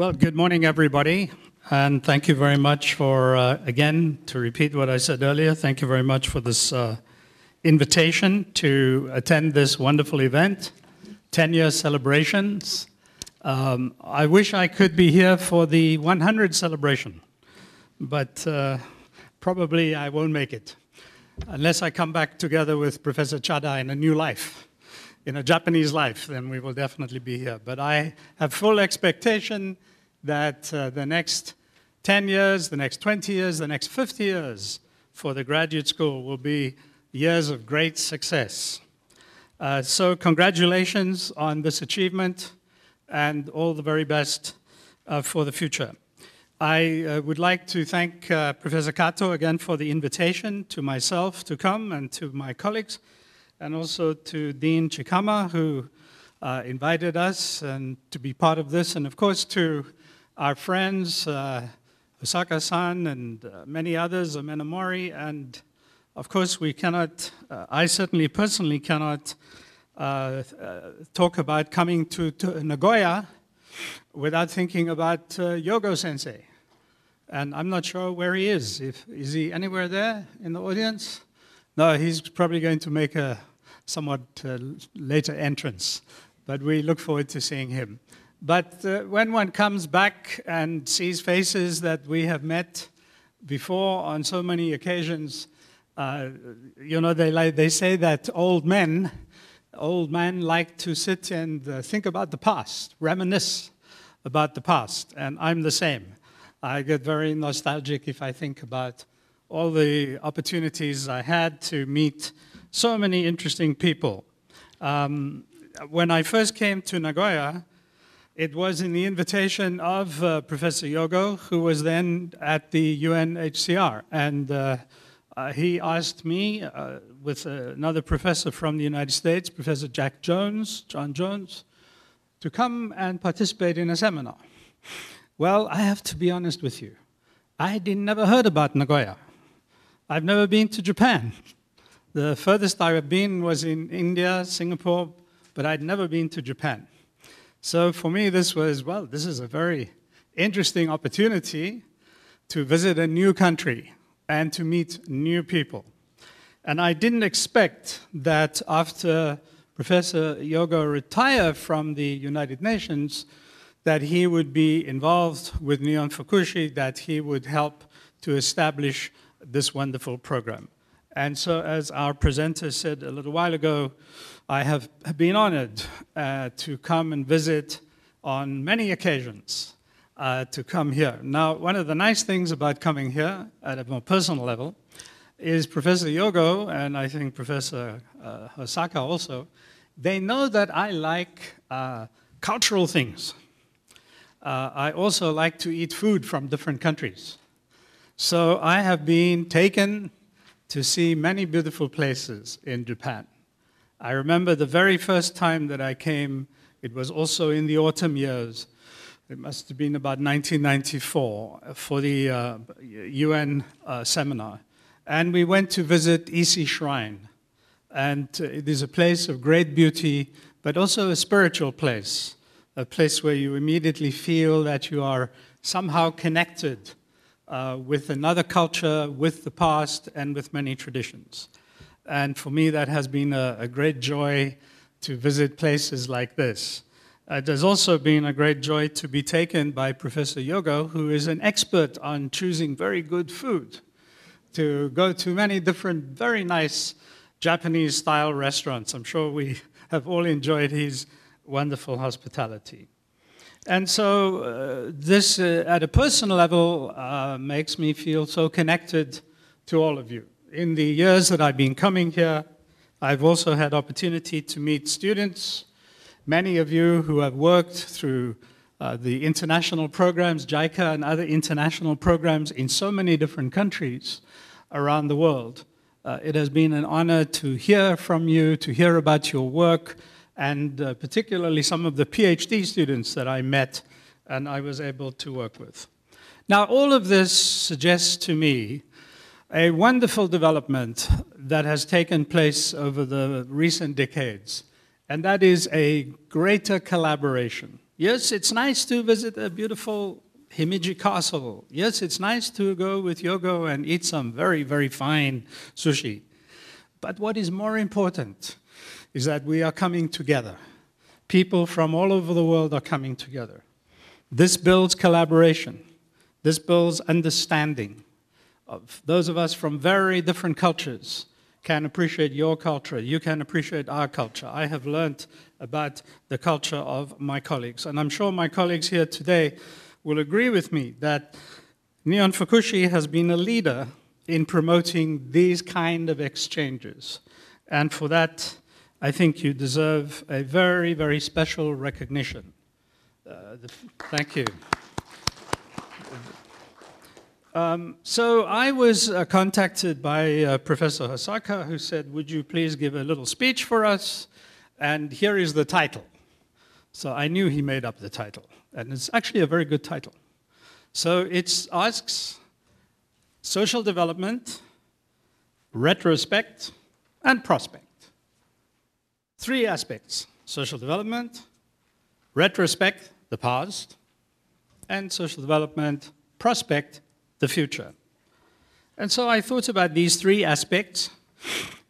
Well, good morning, everybody. And thank you very much for, again, to repeat what I said earlier, thank you very much for this invitation to attend this wonderful event, 10-year celebrations. I wish I could be here for the 100 celebration, but probably I won't make it unless I come back together with Professor Chada in a new life, in a Japanese life, then we will definitely be here. But I have full expectation that the next 10 years, the next 20 years, the next 50 years for the graduate school will be years of great success. So congratulations on this achievement and all the very best for the future. I would like to thank Professor Kato again for the invitation to myself to come and to my colleagues, and also to Dean Chikama, who invited us and to be part of this, and of course to our friends, Osaka-san and many others, Amenamori, and of course we cannot, I certainly personally cannot talk about coming to Nagoya without thinking about Yogo Sensei. And I'm not sure where he is. Is he anywhere there in the audience? No, he's probably going to make a somewhat later entrance, but we look forward to seeing him. But when one comes back and sees faces that we have met before on so many occasions, you know, they say that old men like to sit and think about the past, reminisce about the past, and I'm the same. I get very nostalgic if I think about all the opportunities I had to meet so many interesting people. When I first came to Nagoya, it was in the invitation of Professor Yogo, who was then at the UNHCR. And he asked me, with another professor from the United States, Professor John Jones, to come and participate in a seminar. Well, I have to be honest with you. I never heard about Nagoya. I've never been to Japan. The furthest I have been was in India, Singapore, but I'd never been to Japan. So for me, this was, well, this is a very interesting opportunity to visit a new country and to meet new people. And I didn't expect that after Professor Yogo retired from the United Nations, that he would be involved with Nihon Fukushi, that he would help to establish this wonderful program. And so, as our presenter said a little while ago, I have been honored to come and visit on many occasions to come here. Now, one of the nice things about coming here at a more personal level is Professor Yogo, and I think Professor Osaka also, they know that I like cultural things. I also like to eat food from different countries. So I have been taken to see many beautiful places in Japan. I remember the very first time that I came, it was also in the autumn years. It must have been about 1994 for the UN seminar. And we went to visit Ise Shrine. And it is a place of great beauty, but also a spiritual place. A place where you immediately feel that you are somehow connected with another culture, with the past, and with many traditions. And for me, that has been a great joy to visit places like this. It has also been a great joy to be taken by Professor Yogo, who is an expert on choosing very good food, to go to many different, very nice Japanese-style restaurants. I'm sure we have all enjoyed his wonderful hospitality. And so this, at a personal level, makes me feel so connected to all of you. In the years that I've been coming here, I've also had opportunity to meet students, many of you who have worked through the international programs, JICA and other international programs in so many different countries around the world. It has been an honor to hear from you, to hear about your work, and particularly some of the PhD students that I met and I was able to work with. Now, all of this suggests to me a wonderful development that has taken place over the recent decades, and that is a greater collaboration. Yes, it's nice to visit a beautiful Himeji castle. Yes, it's nice to go with Yogo and eat some very, very fine sushi. But what is more important is that we are coming together. People from all over the world are coming together. This builds collaboration. This builds understanding of those of us from very different cultures can appreciate your culture. You can appreciate our culture. I have learned about the culture of my colleagues. And I'm sure my colleagues here today will agree with me that Nihon Fukushi has been a leader in promoting these kind of exchanges. And for that, I think you deserve a very, very special recognition. Thank you. So I was contacted by Professor Hosaka, who said, would you please give a little speech for us? And here is the title. So I knew he made up the title. And it's actually a very good title. So it asks social development, retrospect, and prospect. 3 aspects: social development, retrospect, the past, and social development, prospect, the future. And so I thought about these 3 aspects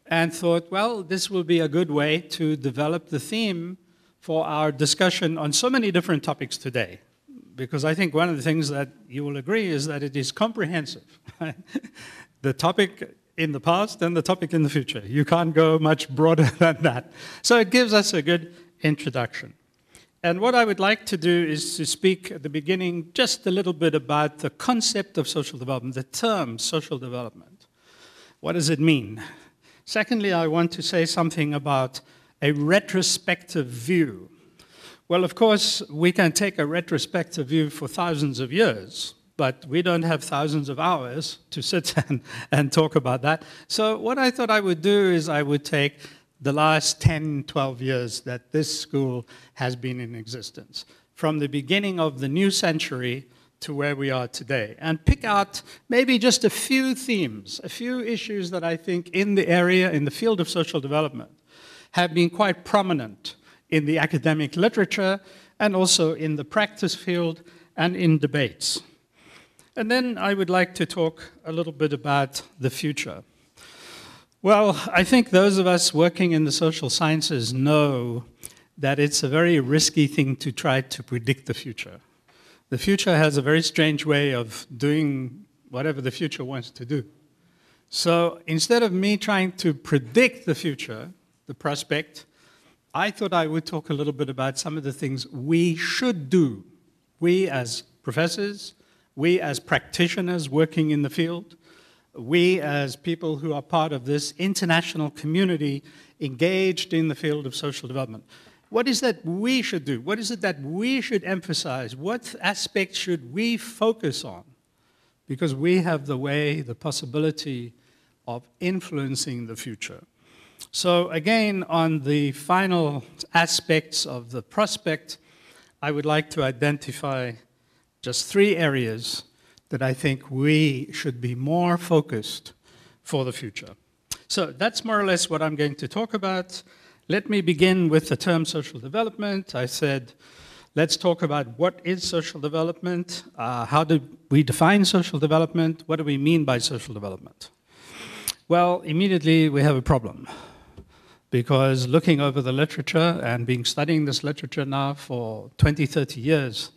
and thought, well, this will be a good way to develop the theme for our discussion on so many different topics today. Because I think one of the things that you will agree is that it is comprehensive. The topic in the past and the topic in the future. You can't go much broader than that. So it gives us a good introduction. And what I would like to do is to speak at the beginning just a little bit about the concept of social development, the term social development. What does it mean? Secondly, I want to say something about a retrospective view. Well, of course, we can take a retrospective view for thousands of years, but we don't have thousands of hours to sit and talk about that. So what I thought I would do is I would take the last 10, 12 years that this school has been in existence, from the beginning of the new century to where we are today, and pick out maybe just a few themes, a few issues that I think in the area, in the field of social development, have been quite prominent in the academic literature and also in the practice field and in debates. And then I would like to talk a little bit about the future. Well, I think those of us working in the social sciences know that it's a very risky thing to try to predict the future. The future has a very strange way of doing whatever the future wants to do. So instead of me trying to predict the future, the prospect, I thought I would talk a little bit about some of the things we should do. We as professors, we as practitioners working in the field, we as people who are part of this international community engaged in the field of social development. What is that we should do? What is it that we should emphasize? What aspects should we focus on? Because we have the way, the possibility of influencing the future. So again, on the final aspects of the prospect, I would like to identify just 3 areas that I think we should be more focused for the future. So that's more or less what I'm going to talk about. Let me begin with the term social development. I said, let's talk about what is social development, how do we define social development, what do we mean by social development? Well, immediately we have a problem, because looking over the literature and studying this literature now for 20, 30 years,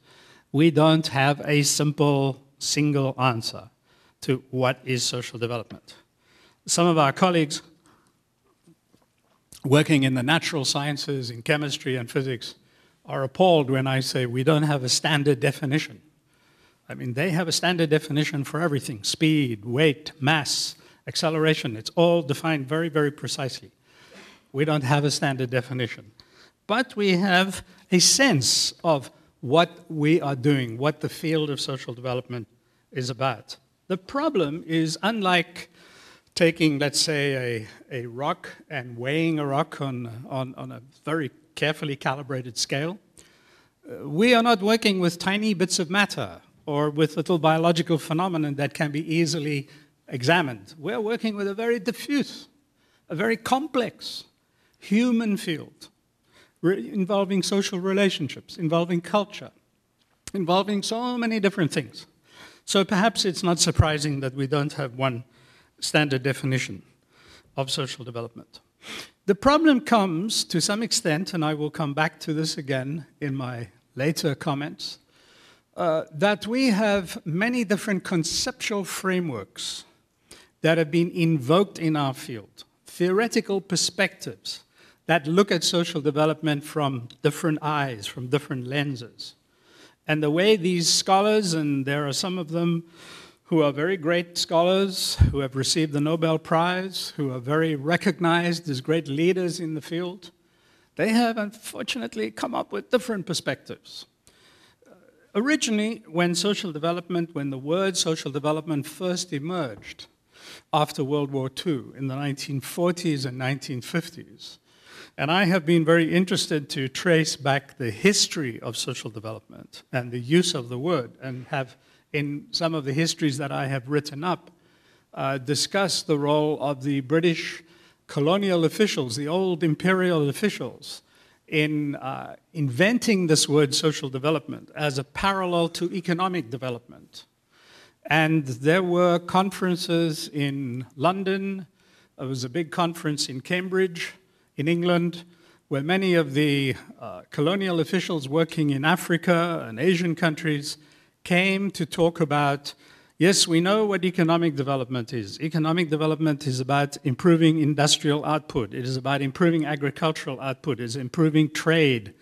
we don't have a simple single answer to what is social development. Some of our colleagues working in the natural sciences, in chemistry and physics, are appalled when I say we don't have a standard definition. I mean, they have a standard definition for everything: speed, weight, mass, acceleration. It's all defined very, very precisely. We don't have a standard definition. But we have a sense of what we are doing, what the field of social development is about. The problem is, unlike taking, let's say, a rock and weighing a rock on a very carefully calibrated scale, we are not working with tiny bits of matter or with little biological phenomena that can be easily examined. We're working with a very diffuse, a very complex human field, involving social relationships, involving culture, involving so many different things. So perhaps it's not surprising that we don't have one standard definition of social development. The problem comes to some extent, and I will come back to this again in my later comments, that we have many different conceptual frameworks that have been invoked in our field, theoretical perspectives that look at social development from different eyes, from different lenses. And the way these scholars, and there are some of them who are very great scholars, who have received the Nobel Prize, who are very recognized as great leaders in the field, they have unfortunately come up with different perspectives. Originally, when the word social development first emerged after World War II in the 1940s and 1950s, and I have been very interested to trace back the history of social development and the use of the word, and have, in some of the histories that I have written up, discussed the role of the British colonial officials, the old imperial officials, in inventing this word social development as a parallel to economic development. And there were conferences in London. There was a big conference in Cambridge, in England, where many of the colonial officials working in Africa and Asian countries came to talk about, yes, we know what economic development is. Economic development is about improving industrial output. It is about improving agricultural output. It is improving trade.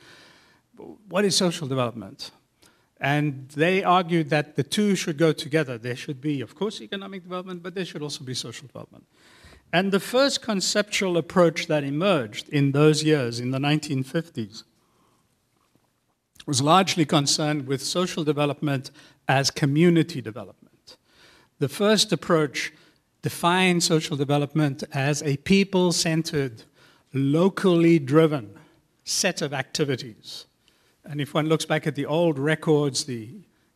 What is social development? And they argued that the two should go together. There should be, of course, economic development, but there should also be social development. And the first conceptual approach that emerged in those years, in the 1950s, was largely concerned with social development as community development. The first approach defined social development as a people-centered, locally driven set of activities. And if one looks back at the old records, the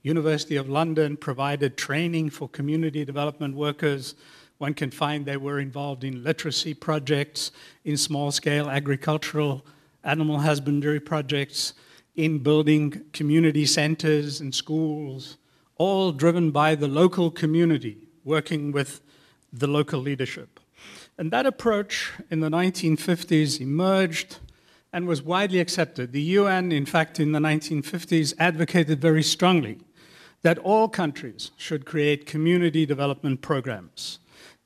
University of London provided training for community development workers. One can find they were involved in literacy projects, in small-scale agricultural animal husbandry projects, in building community centers and schools, all driven by the local community, working with the local leadership. And that approach in the 1950s emerged and was widely accepted. The UN, in fact, in the 1950s advocated very strongly that all countries should create community development programs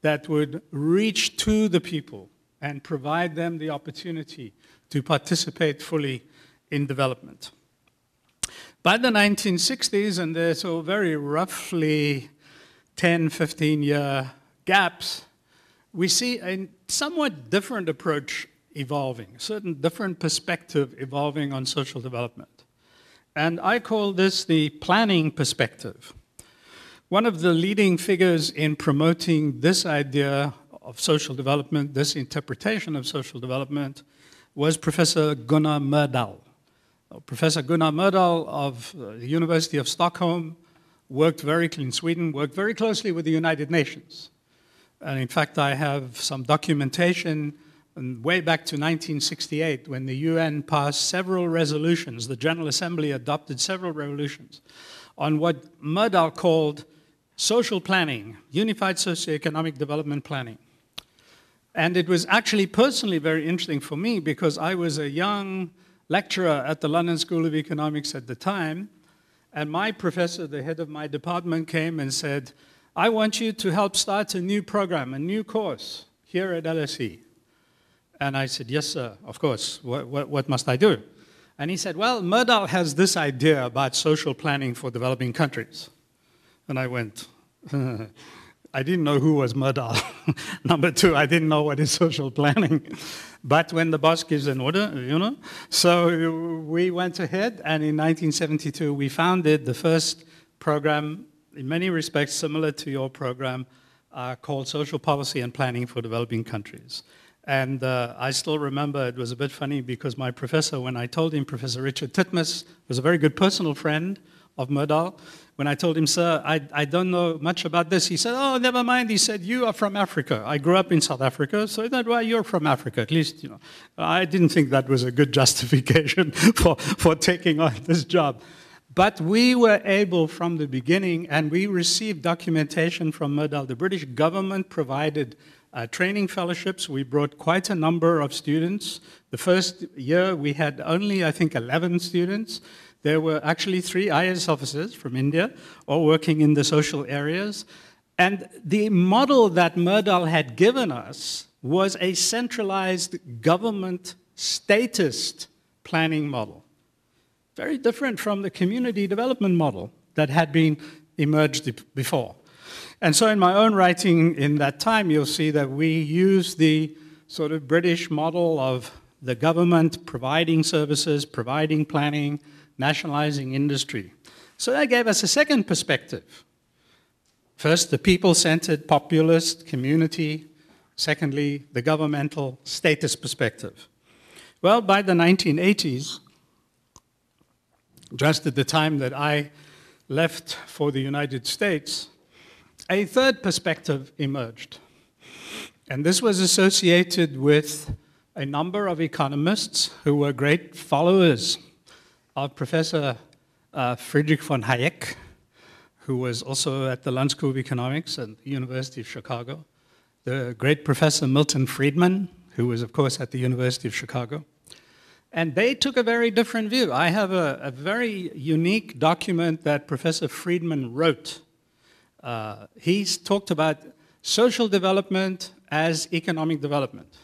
that would reach to the people and provide them the opportunity to participate fully in development. By the 1960s, and there's a very roughly 10, 15-year gaps, we see a somewhat different approach evolving, a certain different perspective evolving on social development. And I call this the planning perspective. One of the leading figures in promoting this idea of social development, this interpretation of social development, was Professor Gunnar Myrdal. Professor Gunnar Myrdal of the University of Stockholm in Sweden, worked very closely with the United Nations. And in fact, I have some documentation way back to 1968 when the UN passed several resolutions. The General Assembly adopted several resolutions on what Myrdal called social planning, unified socioeconomic development planning. And it was actually personally very interesting for me because I was a young lecturer at the London School of Economics at the time, and my professor, the head of my department, came and said, I want you to help start a new program, a new course here at LSE. And I said, yes, sir, of course. What must I do? And he said, well, Myrdal has this idea about social planning for developing countries. And I went, I didn't know who was Myrdal. Number two, I didn't know what is social planning. But when the boss gives an order, you know. So we went ahead, and in 1972, we founded the first program, in many respects similar to your program, called Social Policy and Planning for Developing Countries. And I still remember it was a bit funny because my professor, when I told him, Professor Richard Titmus, was a very good personal friend, of Myrdal. When I told him, sir, I don't know much about this, he said, oh, never mind. He said, you are from Africa. I grew up in South Africa, so that's why you're from Africa, at least, you know. I didn't think that was a good justification for taking on this job. But we were able from the beginning, and we received documentation from Myrdal. The British government provided training fellowships. We brought quite a number of students. The first year, we had only, I think, 11 students. There were actually 3 IAS officers from India, all working in the social areas. And the model that Myrdal had given us was a centralized government statist planning model. Very different from the community development model that had been emerged before. And so in my own writing in that time, you'll see that we used the sort of British model of the government providing services, providing planning, nationalizing industry. So that gave us a second perspective. First, the people-centered, populist, community. Secondly, the governmental status perspective. Well, by the 1980s, just at the time that I left for the United States, a third perspective emerged. And this was associated with a number of economists who were great followers of Professor Friedrich von Hayek, who was also at the Lund School of Economics at the University of Chicago, the great Professor Milton Friedman, who was, of course, at the University of Chicago. And they took a very different view. I have a very unique document that Professor Friedman wrote. He's talked about social development as economic development.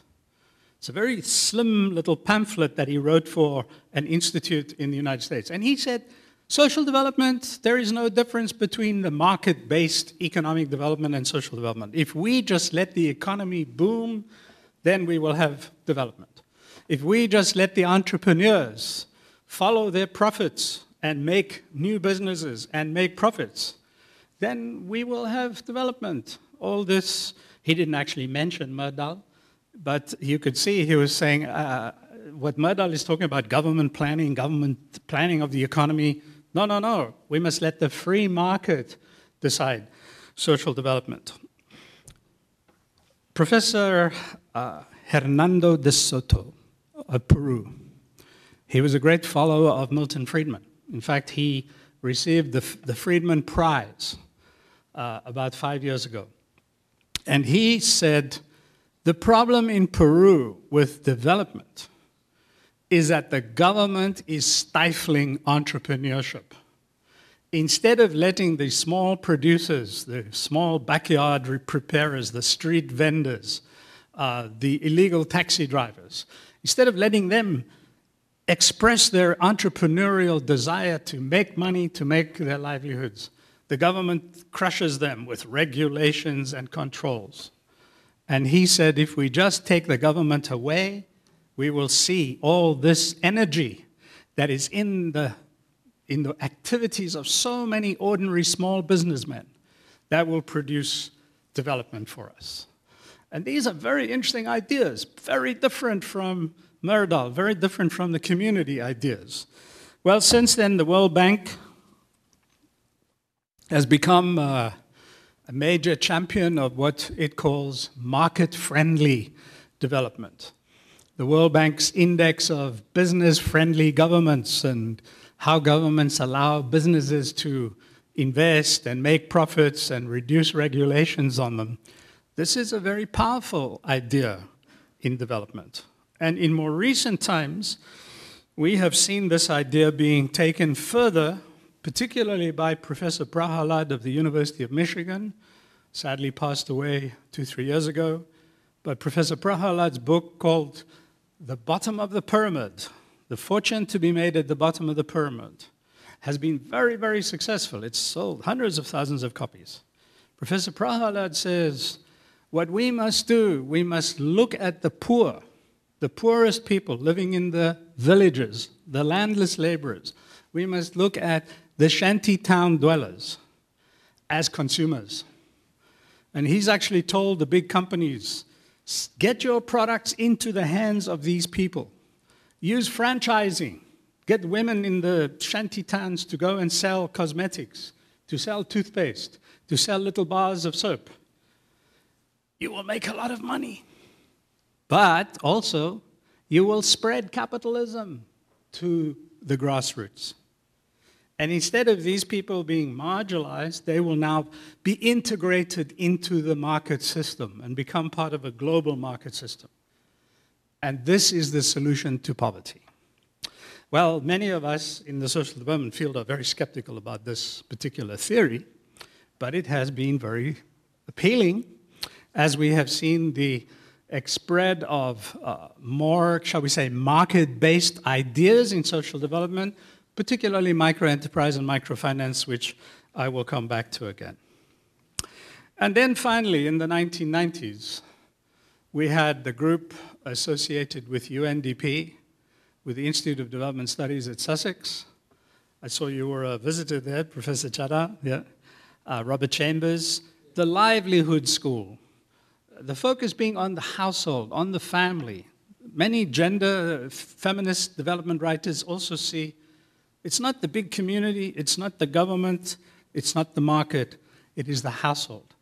It's a very slim little pamphlet that he wrote for an institute in the United States. And he said, social development, there is no difference between the market-based economic development and social development. If we just let the economy boom, then we will have development. If we just let the entrepreneurs follow their profits and make new businesses and make profits, then we will have development. All this, he didn't actually mention Myrdal, but you could see he was saying what Myrdal is talking about, government planning of the economy. No, no, no. We must let the free market decide social development. Professor Hernando de Soto of Peru, he was a great follower of Milton Friedman. In fact, he received the Friedman Prize about 5 years ago. And he said, the problem in Peru with development is that the government is stifling entrepreneurship. Instead of letting the small producers, the small backyard preparers, the street vendors, the illegal taxi drivers, instead of letting them express their entrepreneurial desire to make money, to make their livelihoods, the government crushes them with regulations and controls. And he said, if we just take the government away, we will see all this energy that is in the activities of so many ordinary small businessmen that will produce development for us. And these are very interesting ideas, very different from Myrdal, very different from the community ideas. Well, since then, the World Bank has become a major champion of what it calls market-friendly development. The World Bank's index of business-friendly governments and how governments allow businesses to invest and make profits and reduce regulations on them. This is a very powerful idea in development. And in more recent times, we have seen this idea being taken further, particularly by Professor Prahalad of the University of Michigan, sadly passed away 2-3 years ago. But Professor Prahalad's book called The Bottom of the Pyramid, The Fortune to be Made at the Bottom of the Pyramid, has been very, very successful. It's sold hundreds of thousands of copies. Professor Prahalad says, what we must do, we must look at the poor, the poorest people living in the villages, the landless laborers. We must look at the shanty town dwellers as consumers. And he's actually told the big companies, get your products into the hands of these people. Use franchising. Get women in the shanty towns to go and sell cosmetics, to sell toothpaste, to sell little bars of soap. You will make a lot of money. But also, you will spread capitalism to the grassroots. And instead of these people being marginalized, they will now be integrated into the market system and become part of a global market system. And this is the solution to poverty. Well, many of us in the social development field are very skeptical about this particular theory, but it has been very appealing as we have seen the spread of more, shall we say, market-based ideas in social development, particularly microenterprise and microfinance, which I will come back to again. And then finally, in the 1990s, we had the group associated with UNDP, with the Institute of Development Studies at Sussex. I saw you were a visitor there, Professor Chada, yeah. Robert Chambers, the Livelihood School, the focus being on the household, on the family. Many gender feminist development writers also see it's not the big community, it's not the government, it's not the market, it is the household.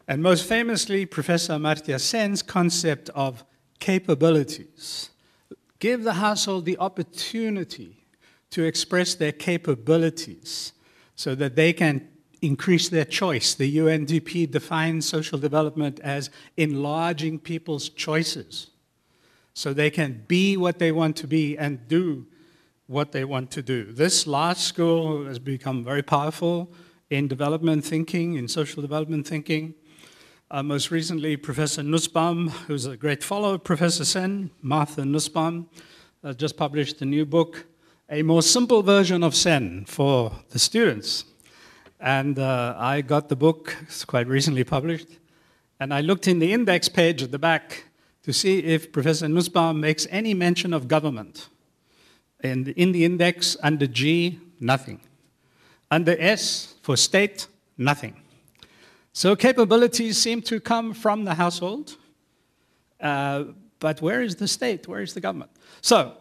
And most famously, Professor Amartya Sen's concept of capabilities. Give the household the opportunity to express their capabilities so that they can increase their choice. The UNDP defines social development as enlarging people's choices so they can be what they want to be and do what they want to do. This last school has become very powerful in development thinking, in social development thinking. Most recently, Professor Nussbaum, who's a great follower of Professor Sen, Martha Nussbaum, just published a new book, a more simple version of Sen for the students. And I got the book, it's quite recently published, and I looked in the index page at the back to see if Professor Nussbaum makes any mention of government. And in the index, under G, nothing. Under S, for state, nothing. So capabilities seem to come from the household, but where is the state? Where is the government? So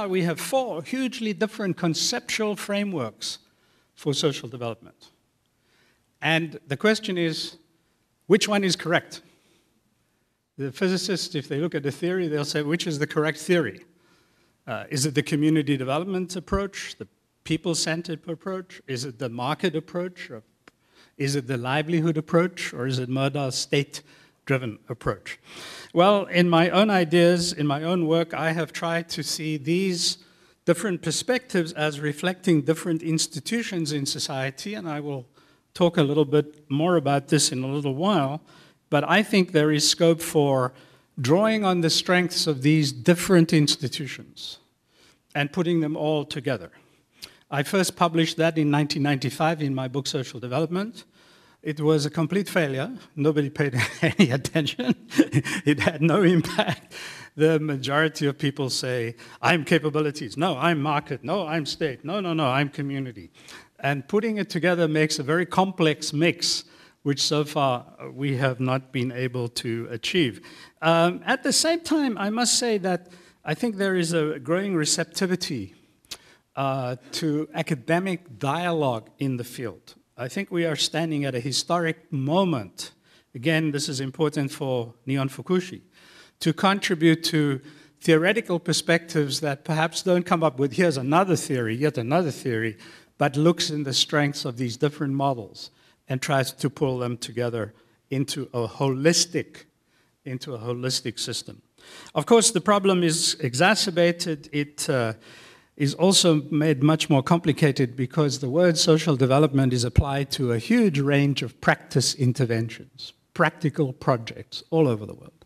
we have four hugely different conceptual frameworks for social development. And the question is, which one is correct? The physicists, if they look at the theory, they'll say, which is the correct theory? Is it the community development approach, the people-centered approach? Is it the market approach? Or is it the livelihood approach? Or is it Murdoch's state-driven approach? Well, in my own ideas, in my own work, I have tried to see these different perspectives as reflecting different institutions in society, and I will talk a little bit more about this in a little while, but I think there is scope for drawing on the strengths of these different institutions and putting them all together. I first published that in 1995 in my book, Social Development. It was a complete failure. Nobody paid any attention. It had no impact. The majority of people say, I'm capabilities. No, I'm market. No, I'm state. No, I'm community. And putting it together makes a very complex mix, which so far we have not been able to achieve. At the same time, I must say that I think there is a growing receptivity to academic dialogue in the field. I think we are standing at a historic moment. Again, this is important for Nihon Fukushi, to contribute to theoretical perspectives that perhaps don't come up with here's another theory, yet another theory, but looks in the strengths of these different models and tries to pull them together into a holistic system. Of course, the problem is exacerbated. It is also made much more complicated because the word social development is applied to a huge range of practice interventions, practical projects all over the world.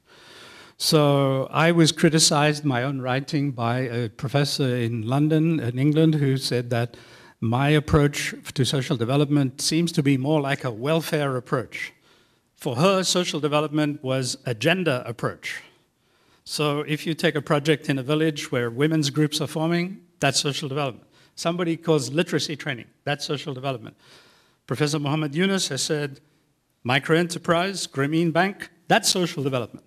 So I was criticized my own writing by a professor in London, in England, who said that my approach to social development seems to be more like a welfare approach. For her, social development was a gender approach. So if you take a project in a village where women's groups are forming, that's social development. Somebody calls literacy training, that's social development. Professor Muhammad Yunus has said, microenterprise, Grameen Bank, that's social development.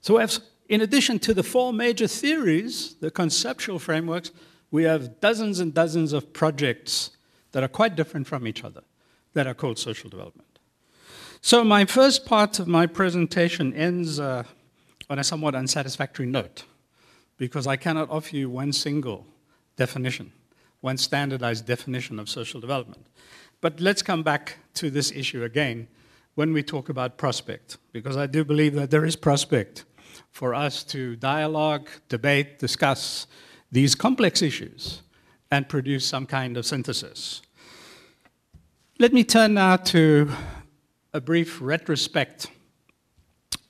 So we have in addition to the four major theories, the conceptual frameworks, we have dozens and dozens of projects that are quite different from each other that are called social development. So my first part of my presentation ends on a somewhat unsatisfactory note, because I cannot offer you one single definition, one standardized definition of social development. But let's come back to this issue again when we talk about prospect, because I do believe that there is prospect for us to dialogue, debate, discuss these complex issues and produce some kind of synthesis. Let me turn now to a brief retrospect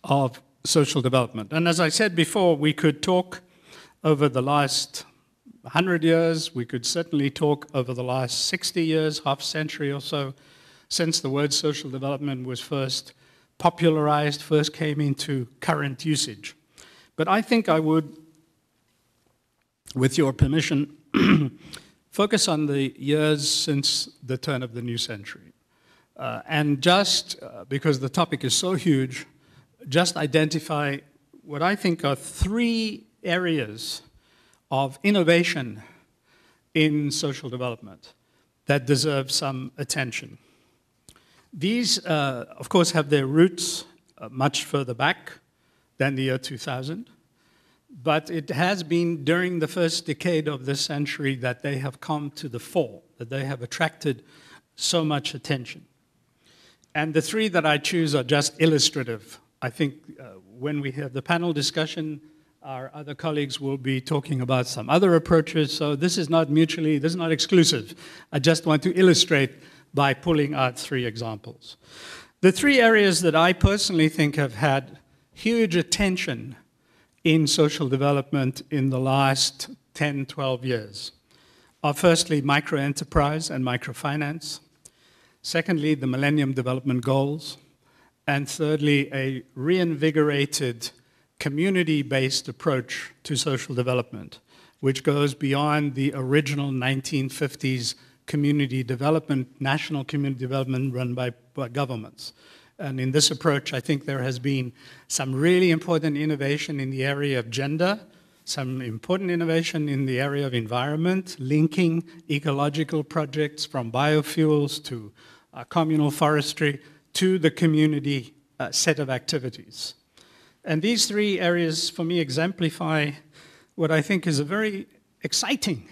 of social development. And as I said before, we could talk over the last 100 years, we could certainly talk over the last 60 years, half century or so, since the word social development was first popularized, first came into current usage. But I think I would, with your permission, focus on the years since the turn of the new century. And just because the topic is so huge, just identify what I think are three areas of innovation in social development that deserve some attention. These, of course, have their roots much further back than the year 2000, but it has been during the first decade of this century that they have come to the fore, that they have attracted so much attention. And the three that I choose are just illustrative. I think when we have the panel discussion, our other colleagues will be talking about some other approaches, so this is not exclusive. I just want to illustrate by pulling out three examples. The three areas that I personally think have had huge attention in social development in the last 10, 12 years are firstly microenterprise and microfinance, secondly the Millennium Development Goals, and thirdly a reinvigorated community-based approach to social development, which goes beyond the original 1950s community development, national community development run by governments. And in this approach, I think there has been some really important innovation in the area of gender, some important innovation in the area of environment, linking ecological projects from biofuels to communal forestry to the community set of activities. And these three areas, for me, exemplify what I think is a very exciting,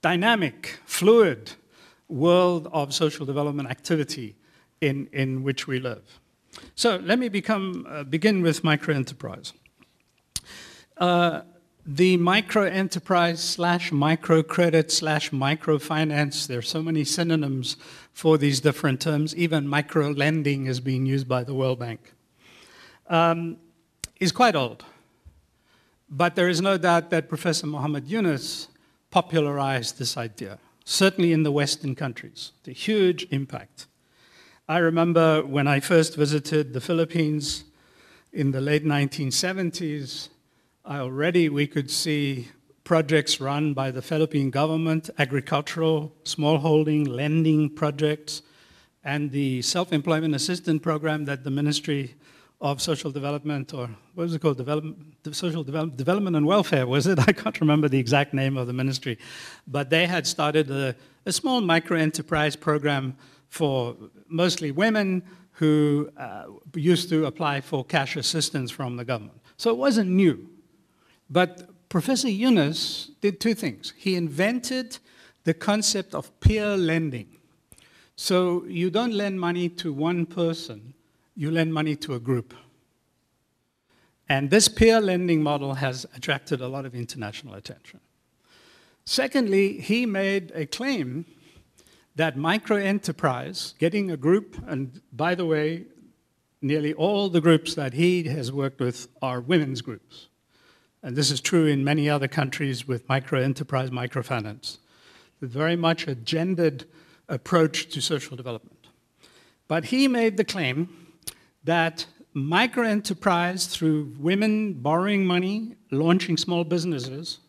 dynamic, fluid world of social development activity in which we live. So let me begin with microenterprise. The microenterprise / microcredit / microfinance, there are so many synonyms for these different terms. Even microlending is being used by the World Bank. Is quite old. But there is no doubt that Professor Muhammad Yunus popularized this idea, certainly in the Western countries, the huge impact. I remember when I first visited the Philippines in the late 1970s, we could see projects run by the Philippine government, agricultural, smallholding, lending projects, and the self-employment assistance program that the Ministry of Social Development, or what was it called, Development and Welfare, was it? I can't remember the exact name of the ministry. But they had started a small microenterprise program for mostly women who used to apply for cash assistance from the government. So it wasn't new. But Professor Yunus did two things. He invented the concept of peer lending. So you don't lend money to one person, you lend money to a group. And this peer lending model has attracted a lot of international attention. Secondly, he made a claim that microenterprise, getting a group, and by the way, nearly all the groups that he has worked with are women's groups. And this is true in many other countries with microenterprise, microfinance. Very much a gendered approach to social development. But he made the claim that microenterprise, through women borrowing money, launching small businesses,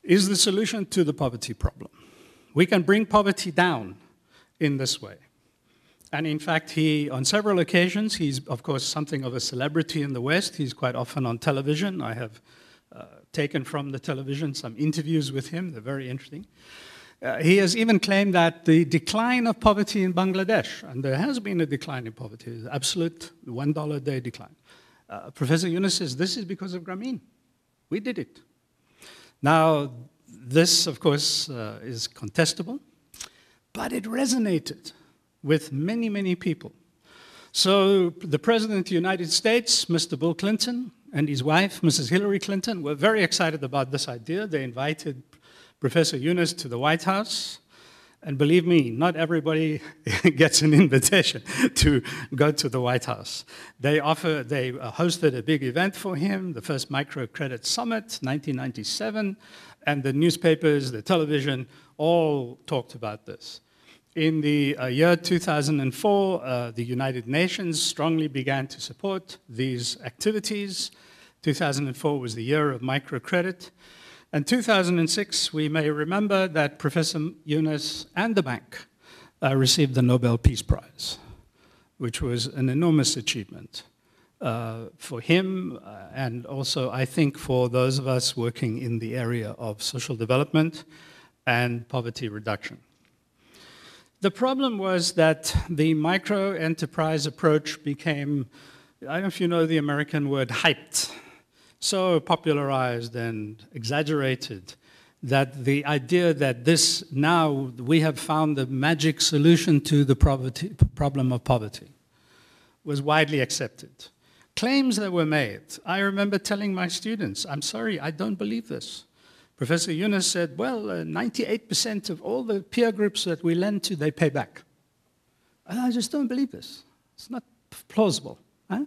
is the solution to the poverty problem. We can bring poverty down in this way. And in fact, he, on several occasions, he's, of course, something of a celebrity in the West. He's quite often on television. I have taken from the television some interviews with him. They're very interesting. He has even claimed that the decline of poverty in Bangladesh, and there has been a decline in poverty, absolute $1 a day decline. Professor Yunus says this is because of Grameen. We did it. Now, this, of course, is contestable, but it resonated with many, many people. So the President of the United States, Mr. Bill Clinton, and his wife, Mrs. Hillary Clinton, were very excited about this idea. They invited Professor Yunus to the White House. And believe me, not everybody gets an invitation to go to the White House. They hosted a big event for him, the first Microcredit Summit, 1997, and the newspapers, the television, all talked about this. In the year 2004, the United Nations strongly began to support these activities. 2004 was the year of microcredit. And 2006, we may remember that Professor Yunus and the bank received the Nobel Peace Prize, which was an enormous achievement for him and also, I think, for those of us working in the area of social development and poverty reduction. The problem was that the micro-enterprise approach became, I don't know if you know the American word, hyped. So popularized and exaggerated that the idea that this now we have found the magic solution to the problem of poverty was widely accepted. Claims that were made. I remember telling my students, I'm sorry, I don't believe this. Professor Yunus said, well, 98% of all the peer groups that we lend to, they pay back. And I just don't believe this. It's not plausible. Huh?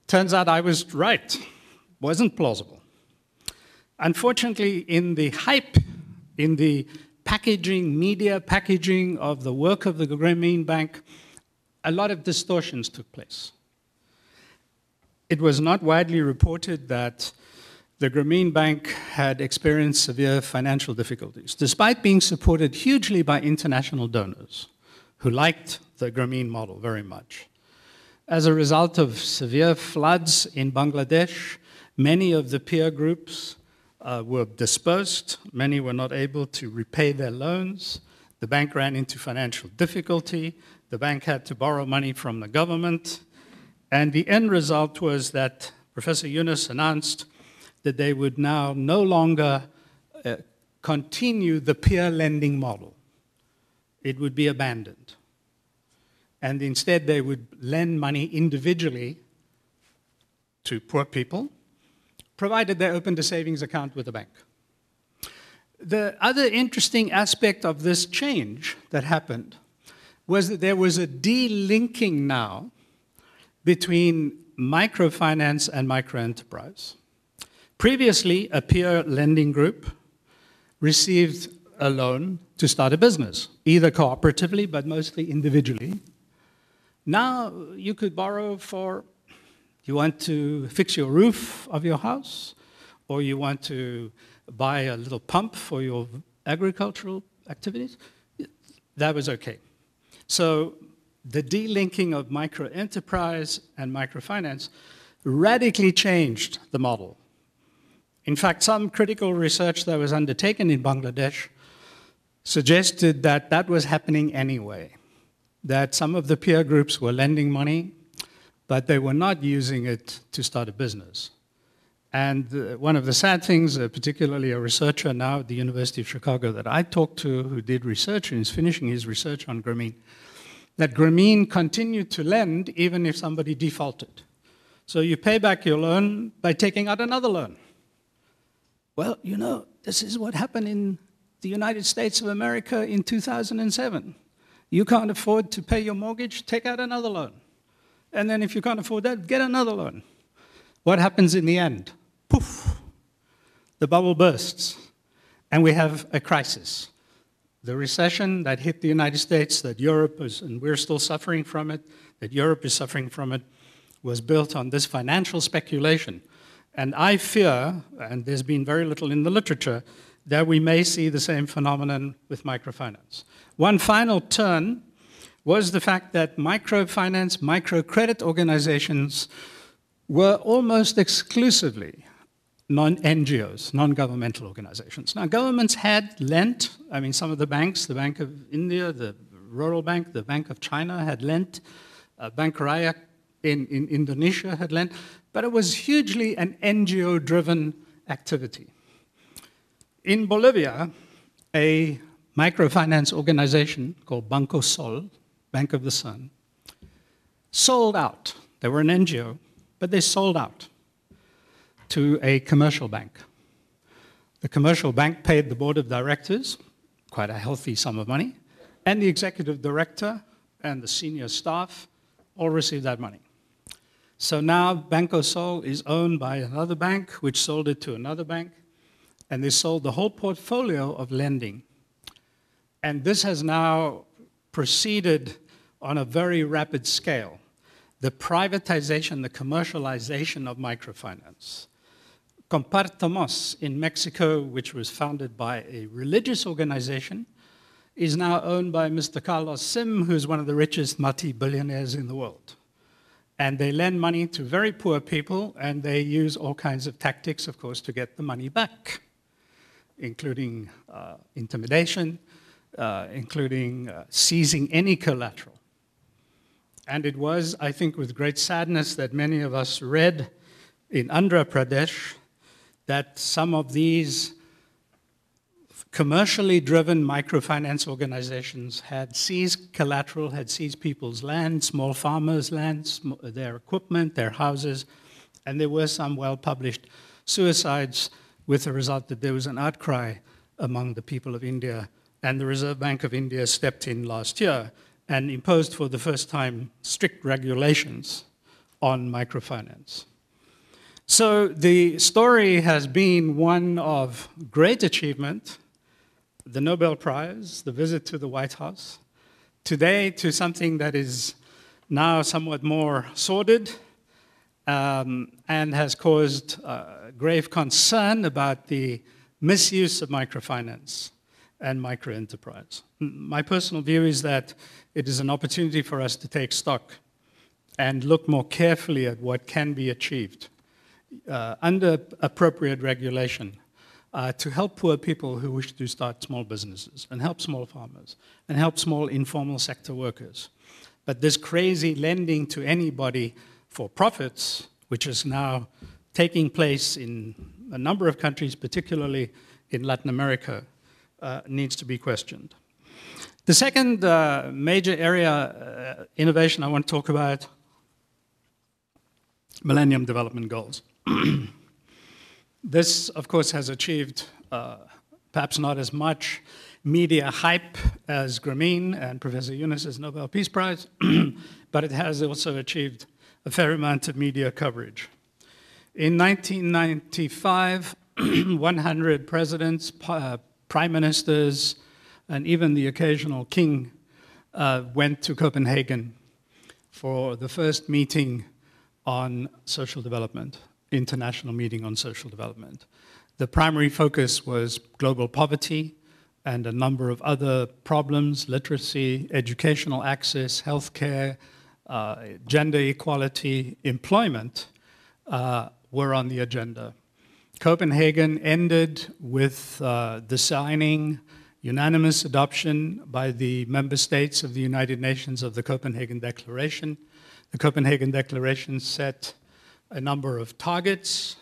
Turns out I was right. Wasn't plausible. Unfortunately, in the hype, in the packaging, media packaging of the work of the Grameen Bank, a lot of distortions took place. It was not widely reported that the Grameen Bank had experienced severe financial difficulties, despite being supported hugely by international donors who liked the Grameen model very much. As a result of severe floods in Bangladesh, many of the peer groups were dispersed. Many were not able to repay their loans. The bank ran into financial difficulty. The bank had to borrow money from the government. And the end result was that Professor Yunus announced that they would now no longer continue the peer lending model. It would be abandoned. And instead, they would lend money individually to poor people, provided they opened a savings account with the bank. The other interesting aspect of this change that happened was that there was a delinking now between microfinance and microenterprise. Previously, a peer lending group received a loan to start a business, either cooperatively but mostly individually. Now you could borrow for you want to fix your roof of your house, or you want to buy a little pump for your agricultural activities, that was okay. So the delinking of microenterprise and microfinance radically changed the model. In fact, some critical research that was undertaken in Bangladesh suggested that that was happening anyway, that some of the peer groups were lending money, but they were not using it to start a business. And one of the sad things, particularly a researcher now at the University of Chicago that I talked to who did research and is finishing his research on Grameen, that Grameen continued to lend even if somebody defaulted. So you pay back your loan by taking out another loan. Well, you know, this is what happened in the United States of America in 2007. You can't afford to pay your mortgage, take out another loan. And then if you can't afford that, get another loan. What happens in the end? Poof, the bubble bursts, and we have a crisis. The recession that hit the United States, that Europe is, and we're still suffering from it, that Europe is suffering from it, was built on this financial speculation. And I fear, and there's been very little in the literature, that we may see the same phenomenon with microfinance. One final turn was the fact that microfinance, microcredit organizations were almost exclusively non-NGOs, non-governmental organizations. Now, governments had lent, I mean, some of the banks, the Bank of India, the Rural Bank, the Bank of China had lent, Bank Raya in Indonesia had lent, but it was hugely an NGO-driven activity. In Bolivia, a microfinance organization called Banco Sol, Bank of the Sun, sold out. They were an NGO, but they sold out to a commercial bank. The commercial bank paid the board of directors quite a healthy sum of money, and the executive director and the senior staff all received that money. So now Banco Sol is owned by another bank, which sold it to another bank, and they sold the whole portfolio of lending. And this has now proceeded on a very rapid scale. The privatization, the commercialization of microfinance. Compartamos in Mexico, which was founded by a religious organization, is now owned by Mr. Carlos Sim, who's one of the richest multi-billionaires in the world. And they lend money to very poor people, and they use all kinds of tactics, of course, to get the money back, including intimidation, including seizing any collateral. And it was, I think, with great sadness that many of us read in Andhra Pradesh that some of these commercially driven microfinance organizations had seized collateral, had seized people's land, small farmers' lands, their equipment, their houses, and there were some well-published suicides with the result that there was an outcry among the people of India, and the Reserve Bank of India stepped in last year and imposed for the first time strict regulations on microfinance. So the story has been one of great achievement, the Nobel Prize, the visit to the White House, today to something that is now somewhat more sordid and has caused grave concern about the misuse of microfinance and microenterprise. My personal view is that it is an opportunity for us to take stock and look more carefully at what can be achieved under appropriate regulation to help poor people who wish to start small businesses and help small farmers and help small informal sector workers. But this crazy lending to anybody for profits, which is now taking place in a number of countries, particularly in Latin America, needs to be questioned. The second major area innovation I want to talk about, Millennium Development Goals. This, of course, has achieved perhaps not as much media hype as Grameen and Professor Yunus's Nobel Peace Prize, but it has also achieved a fair amount of media coverage. In 1995, 100 presidents, prime ministers, and even the occasional king went to Copenhagen for the first meeting on social development, international meeting on social development. The primary focus was global poverty and a number of other problems, literacy, educational access, healthcare, gender equality, employment were on the agenda. Copenhagen ended with the signing, unanimous adoption by the member states of the United Nations of the Copenhagen Declaration. The Copenhagen Declaration set a number of targets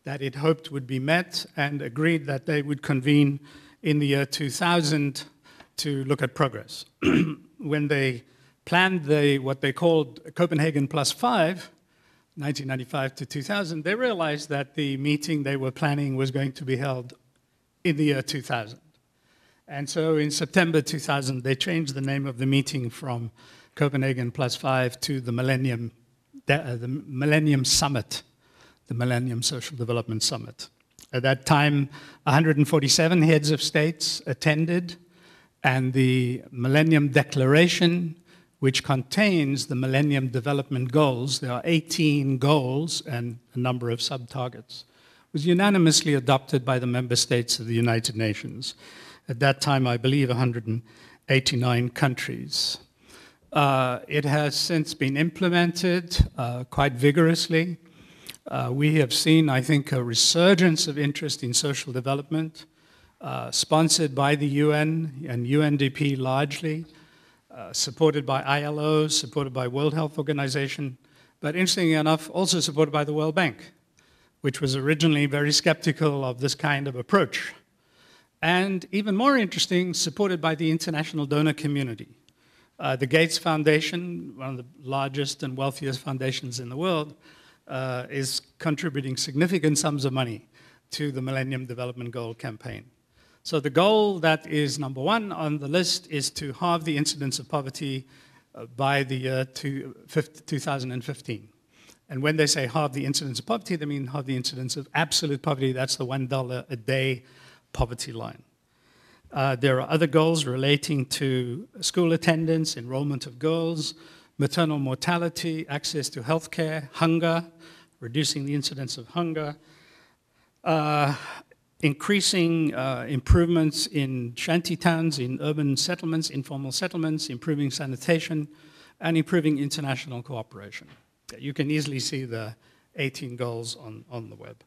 that it hoped would be met and agreed that they would convene in the year 2000 to look at progress. When they planned what they called Copenhagen Plus 5, 1995 to 2000, they realized that the meeting they were planning was going to be held in the year 2000. And so in September 2000, they changed the name of the meeting from Copenhagen Plus 5 to the Millennium Summit, the Millennium Social Development Summit. At that time, 147 heads of states attended, and the Millennium Declaration, which contains the Millennium Development Goals, there are 18 goals and a number of sub-targets, was unanimously adopted by the member states of the United Nations. At that time, I believe 189 countries. It has since been implemented quite vigorously. We have seen, I think, a resurgence of interest in social development, sponsored by the UN and UNDP largely, supported by ILO, supported by World Health Organization, but interestingly enough, also supported by the World Bank, which was originally very skeptical of this kind of approach. And even more interesting, supported by the international donor community. The Gates Foundation, one of the largest and wealthiest foundations in the world, is contributing significant sums of money to the Millennium Development Goal campaign. So the goal that is number one on the list is to halve the incidence of poverty by the year 2015. And when they say halve the incidence of poverty, they mean halve the incidence of absolute poverty. That's the $1 a day poverty line. There are other goals relating to school attendance, enrollment of girls, maternal mortality, access to healthcare, hunger, reducing the incidence of hunger, increasing improvements in shanty towns, in urban settlements, informal settlements, improving sanitation, and improving international cooperation. You can easily see the 18 goals on the web.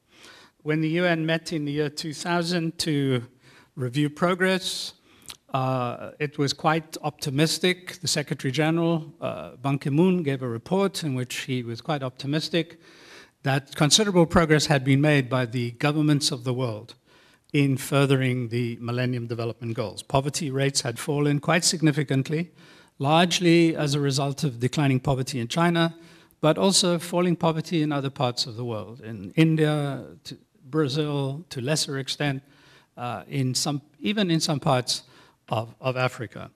When the UN met in the year 2000 to review progress, it was quite optimistic. The Secretary General, Ban Ki-moon, gave a report in which he was quite optimistic that considerable progress had been made by the governments of the world in furthering the Millennium Development Goals. Poverty rates had fallen quite significantly, largely as a result of declining poverty in China, but also falling poverty in other parts of the world, in India, to Brazil, to lesser extent, even in some parts of Africa.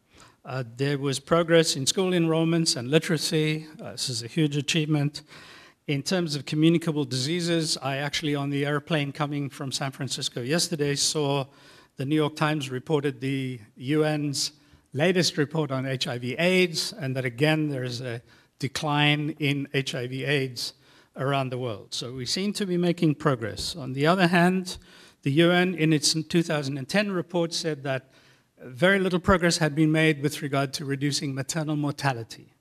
There was progress in school enrollments and literacy. This is a huge achievement. In terms of communicable diseases, I actually, on the airplane coming from San Francisco yesterday, saw the New York Times reported the UN's latest report on HIV/AIDS, and that again, there's a decline in HIV/AIDS around the world. So we seem to be making progress. On the other hand, the UN, in its 2010 report, said that very little progress had been made with regard to reducing maternal mortality.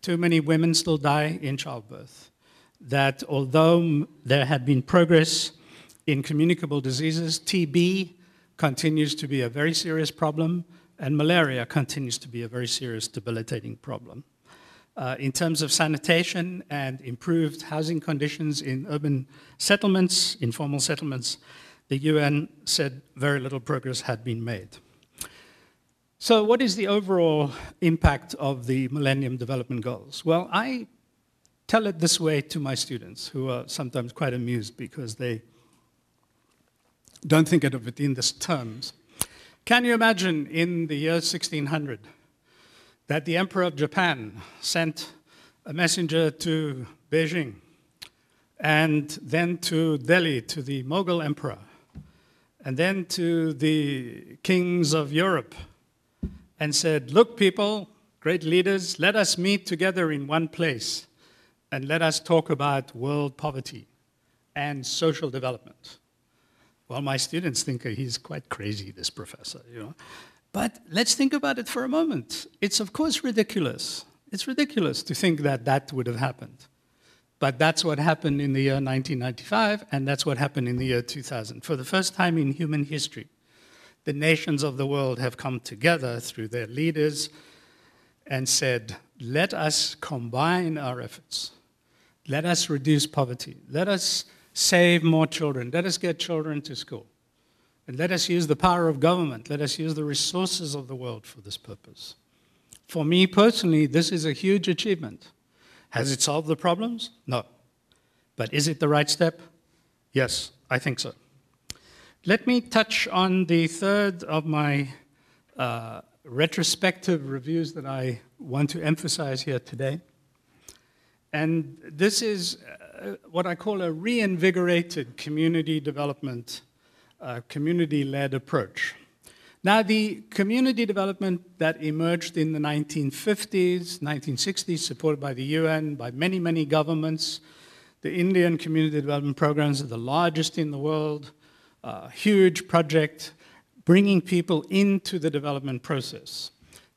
Too many women still die in childbirth. That although there had been progress in communicable diseases, TB continues to be a very serious problem, and malaria continues to be a very serious debilitating problem. In terms of sanitation and improved housing conditions in urban settlements, informal settlements, the UN said very little progress had been made. So what is the overall impact of the Millennium Development Goals? Well, I tell it this way to my students, who are sometimes quite amused because they don't think of it in these terms. Can you imagine in the year 1600 that the Emperor of Japan sent a messenger to Beijing and then to Delhi, to the Mughal Emperor, and then to the kings of Europe, and said, look, people, great leaders, let us meet together in one place and let us talk about world poverty and social development. Well, my students think he's quite crazy, this professor, you know. But let's think about it for a moment. It's of course ridiculous. It's ridiculous to think that that would have happened. But that's what happened in the year 1995, and that's what happened in the year 2000. For the first time in human history, the nations of the world have come together through their leaders and said, let us combine our efforts. Let us reduce poverty. Let us save more children. Let us get children to school. And let us use the power of government. Let us use the resources of the world for this purpose. For me personally, this is a huge achievement. Has it solved the problems? No. But is it the right step? Yes, I think so. Let me touch on the third of my retrospective reviews that I want to emphasize here today. And this is what I call a reinvigorated community development, community-led approach. Now, the community development that emerged in the 1950s, 1960s, supported by the UN, by many, many governments, the Indian community development programs are the largest in the world, huge project, bringing people into the development process.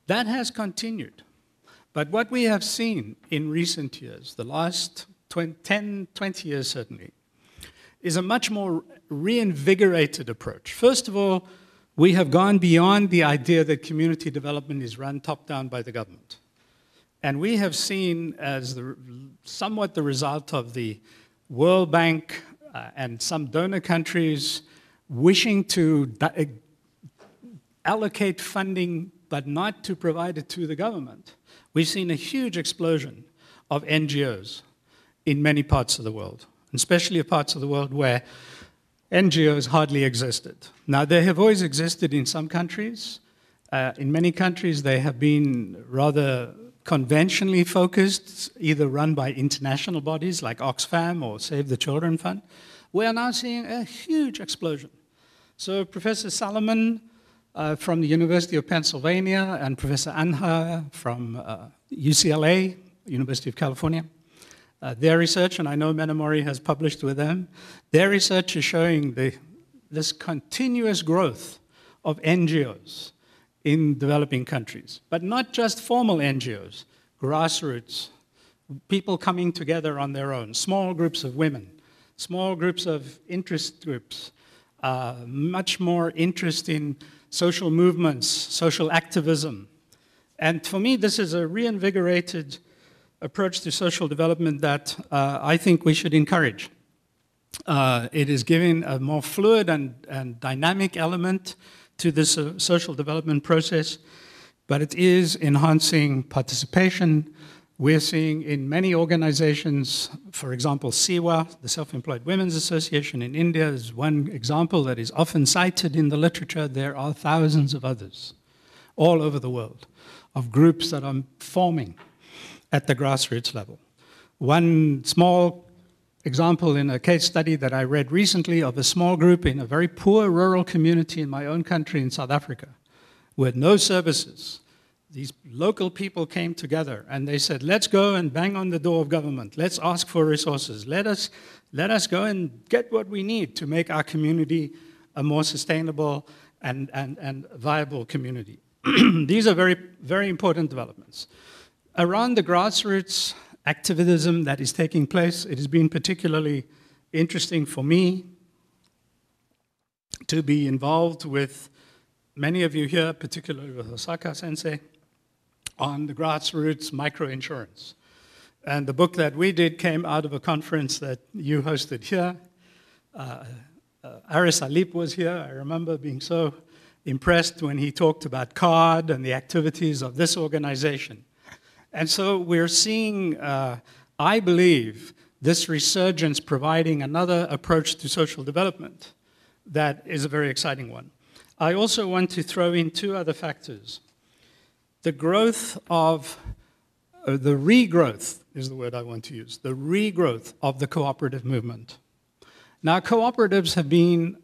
That has continued. But what we have seen in recent years, the last 10, 20 years certainly, is a much more reinvigorated approach. First of all, we have gone beyond the idea that community development is run top-down by the government. And we have seen as somewhat the result of the World Bank and some donor countries wishing to allocate funding but not to provide it to the government, we've seen a huge explosion of NGOs in many parts of the world, especially parts of the world where NGOs hardly existed. Now, they have always existed in some countries. In many countries, they have been rather conventionally focused, either run by international bodies like Oxfam or Save the Children Fund. We are now seeing a huge explosion. So Professor Salomon from the University of Pennsylvania and Professor Anha from UCLA, University of California, their research, and I know Menamori has published with them, their research is showing this continuous growth of NGOs in developing countries, but not just formal NGOs, grassroots, people coming together on their own, small groups of women, small groups of interest groups, much more interest in social movements, social activism. And for me, this is a reinvigorated approach to social development that I think we should encourage. It is giving a more fluid and dynamic element to this social development process, but it is enhancing participation. We're seeing in many organizations, for example, SIWA, the Self-Employed Women's Association in India, is one example that is often cited in the literature. There are thousands of others all over the world of groups that are forming at the grassroots level. One small example in a case study that I read recently of a small group in a very poor rural community in my own country in South Africa with no services. These local people came together and they said, let's go and bang on the door of government. Let's ask for resources. Let us go and get what we need to make our community a more sustainable and viable community. These are very, very important developments. Around the grassroots activism that is taking place, it has been particularly interesting for me to be involved with many of you here, particularly with Osaka Sensei, on the grassroots microinsurance. And the book that we did came out of a conference that you hosted here. Aris Alip was here. I remember being so impressed when he talked about CARD and the activities of this organization. And so we're seeing, I believe, this resurgence providing another approach to social development that is a very exciting one. I also want to throw in two other factors. The growth of, the regrowth is the word I want to use, the regrowth of the cooperative movement. Now, cooperatives have been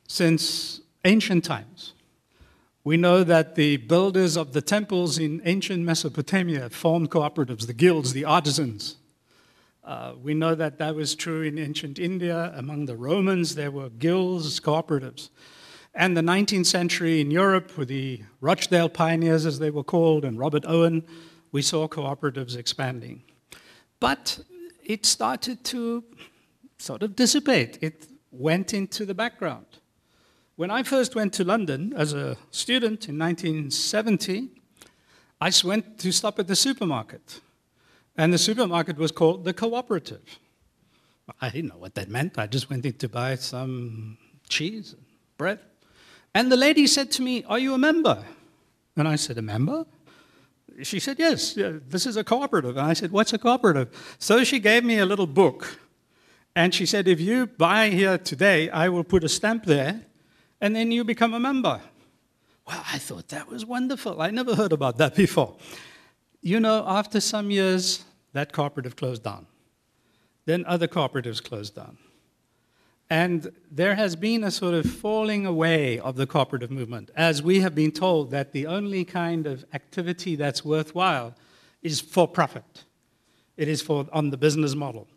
since ancient times. We know that the builders of the temples in ancient Mesopotamia formed cooperatives, the guilds, the artisans. We know that that was true in ancient India. Among the Romans, there were guilds, cooperatives. And the 19th century in Europe, with the Rochdale pioneers, as they were called, and Robert Owen, we saw cooperatives expanding. But it started to sort of dissipate. It went into the background. When I first went to London as a student in 1970, I went to stop at the supermarket. And the supermarket was called the Cooperative. I didn't know what that meant. I just went in to buy some cheese and bread. And the lady said to me, "Are you a member?" And I said, "A member?" She said, "Yes, this is a cooperative." And I said, "What's a cooperative?" So she gave me a little book. And she said, "If you buy here today, I will put a stamp there, and then you become a member." Well, I thought that was wonderful. I never heard about that before. You know, after some years, that cooperative closed down. Then other cooperatives closed down. And there has been a sort of falling away of the cooperative movement, as we have been told that the only kind of activity that's worthwhile is for profit. It is on the business model.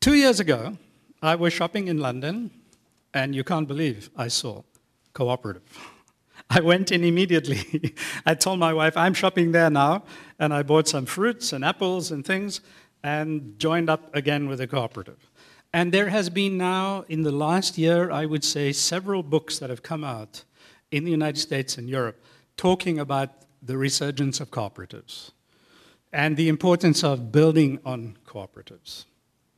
2 years ago, I was shopping in London, and you can't believe I saw cooperative. I went in immediately. I told my wife, I'm shopping there now, and I bought some fruits and apples and things, and joined up again with a cooperative. And there has been now, in the last year, I would say, several books that have come out in the United States and Europe talking about the resurgence of cooperatives and the importance of building on cooperatives.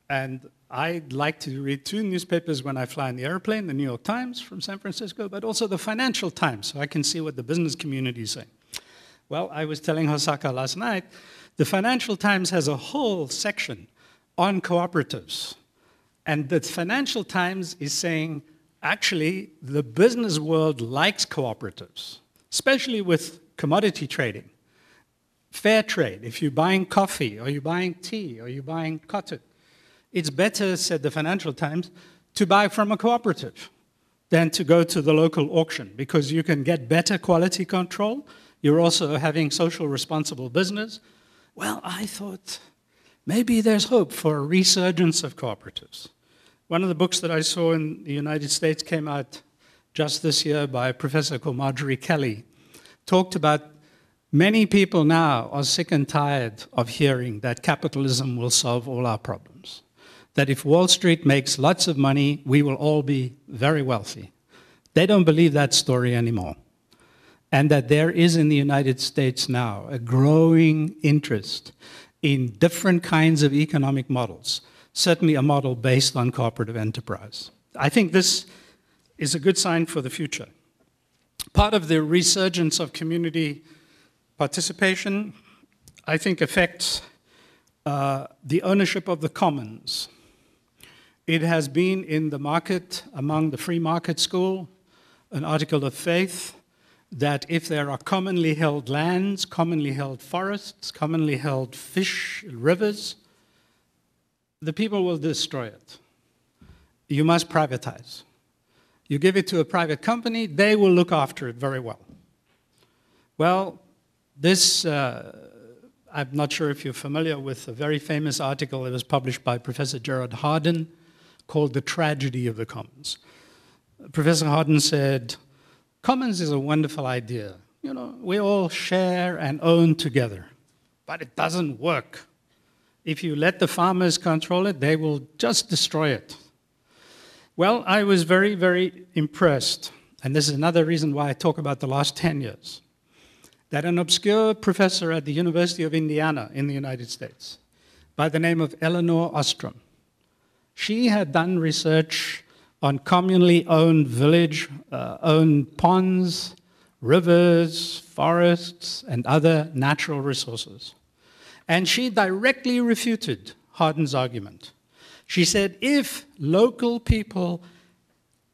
And I like to read two newspapers when I fly in the airplane, the New York Times from San Francisco, but also the Financial Times, so I can see what the business community is saying. Well, I was telling Hosaka last night, the Financial Times has a whole section on cooperatives. And the Financial Times is saying, actually, the business world likes cooperatives, especially with commodity trading. Fair trade, if you're buying coffee, or you're buying tea, or you're buying cotton, it's better, said the Financial Times, to buy from a cooperative than to go to the local auction, because you can get better quality control. You're also having social responsible business. Well, I thought maybe there's hope for a resurgence of cooperatives. One of the books that I saw in the United States came out just this year by a professor called Marjorie Kelly, talked about many people now are sick and tired of hearing that capitalism will solve all our problems. That if Wall Street makes lots of money, we will all be very wealthy. They don't believe that story anymore. And that there is in the United States now a growing interest in different kinds of economic models, certainly a model based on cooperative enterprise. I think this is a good sign for the future. Part of the resurgence of community participation, I think, affects the ownership of the commons. It has been in the market, among the free market school, an article of faith that if there are commonly held lands, commonly held forests, commonly held fish, rivers, the people will destroy it. You must privatize. You give it to a private company, they will look after it very well. Well, this, I'm not sure if you're familiar with a very famous article that was published by Professor Gerard Hardin called The Tragedy of the Commons. Professor Hardin said, commons is a wonderful idea. You know, we all share and own together, but it doesn't work. If you let the farmers control it, they will just destroy it. Well, I was very, very impressed, and this is another reason why I talk about the last 10 years, that an obscure professor at the University of Indiana in the United States, by the name of Eleanor Ostrom, she had done research on communally owned village-owned ponds, rivers, forests, and other natural resources. And she directly refuted Hardin's argument. She said, if local people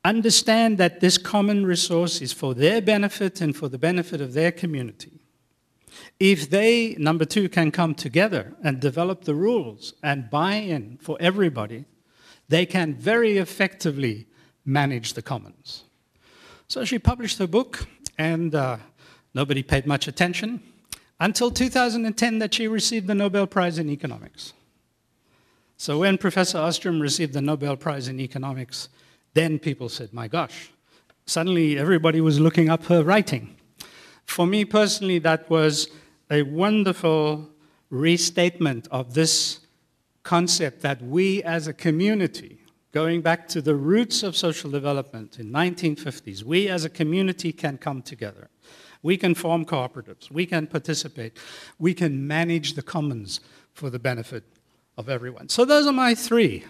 understand that this common resource is for their benefit and for the benefit of their community, if they, number two, can come together and develop the rules and buy in for everybody, they can very effectively manage the commons. So she published her book, and nobody paid much attention until 2010 that she received the Nobel Prize in Economics. So when Professor Ostrom received the Nobel Prize in Economics, then people said, my gosh, suddenly everybody was looking up her writing. For me personally, that was a wonderful restatement of this concept that we as a community, going back to the roots of social development in 1950s, we as a community can come together. We can form cooperatives, we can participate, we can manage the commons for the benefit of everyone. So those are my three,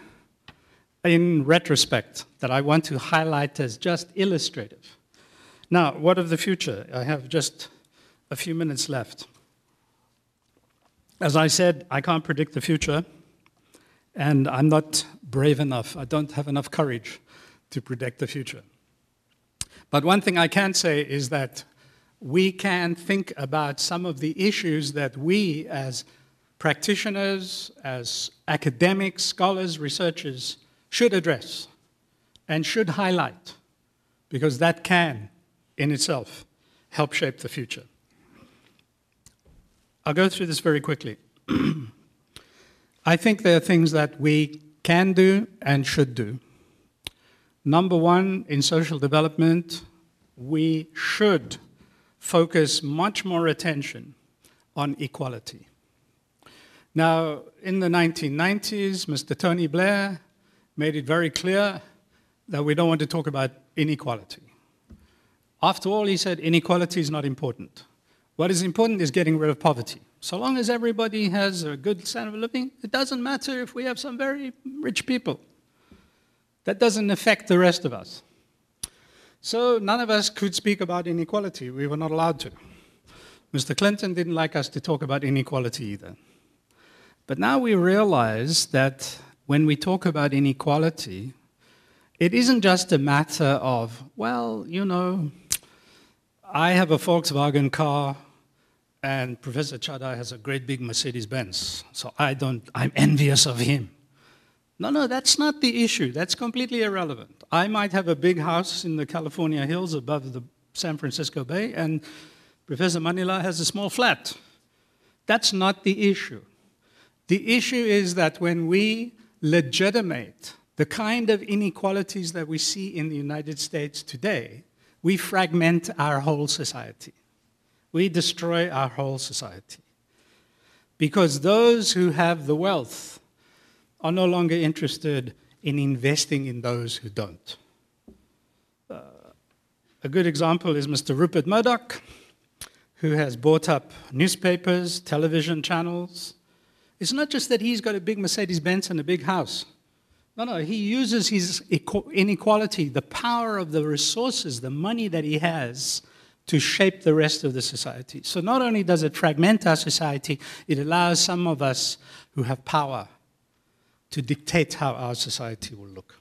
in retrospect, that I want to highlight as just illustrative. Now, what of the future? I have just a few minutes left. As I said, I can't predict the future, and I'm not brave enough. I don't have enough courage to predict the future. But one thing I can say is that we can think about some of the issues that we as practitioners, as academics, scholars, researchers should address and should highlight, because that can, in itself, help shape the future. I'll go through this very quickly. I think there are things that we can do and should do. Number one, in social development, we should focus much more attention on equality. Now, in the 1990s, Mr. Tony Blair made it very clear that we don't want to talk about inequality. After all, he said inequality is not important. What is important is getting rid of poverty. So long as everybody has a good standard of living, it doesn't matter if we have some very rich people. That doesn't affect the rest of us. So none of us could speak about inequality. We were not allowed to. Mr. Clinton didn't like us to talk about inequality either. But now we realize that when we talk about inequality, it isn't just a matter of, well, you know, I have a Volkswagen car and Professor Chada has a great big Mercedes-Benz, so I'm envious of him. No, that's not the issue. That's completely irrelevant. I might have a big house in the California hills above the San Francisco Bay, and Professor Manila has a small flat. That's not the issue. The issue is that when we legitimate the kind of inequalities that we see in the United States today, we fragment our whole society. We destroy our whole society. Because those who have the wealth are no longer interested in investing in those who don't. A good example is Mr. Rupert Murdoch, who has bought up newspapers, television channels. It's not just that he's got a big Mercedes-Benz and a big house. No, he uses his inequality, the power of the resources, the money that he has, to shape the rest of the society. So not only does it fragment our society, it allows some of us who have power to dictate how our society will look.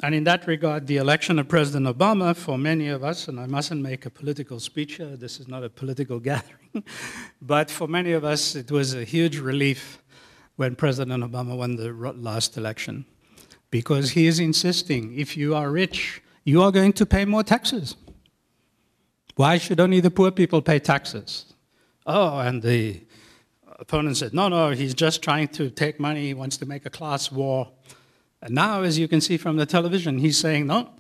And in that regard, the election of President Obama, for many of us, and I mustn't make a political speech here, this is not a political gathering, but for many of us, it was a huge relief when President Obama won the last election, because he is insisting, if you are rich, you are going to pay more taxes. Why should only the poor people pay taxes? Oh, and the opponent said, no, he's just trying to take money, he wants to make a class war. And now, as you can see from the television, he's saying, no,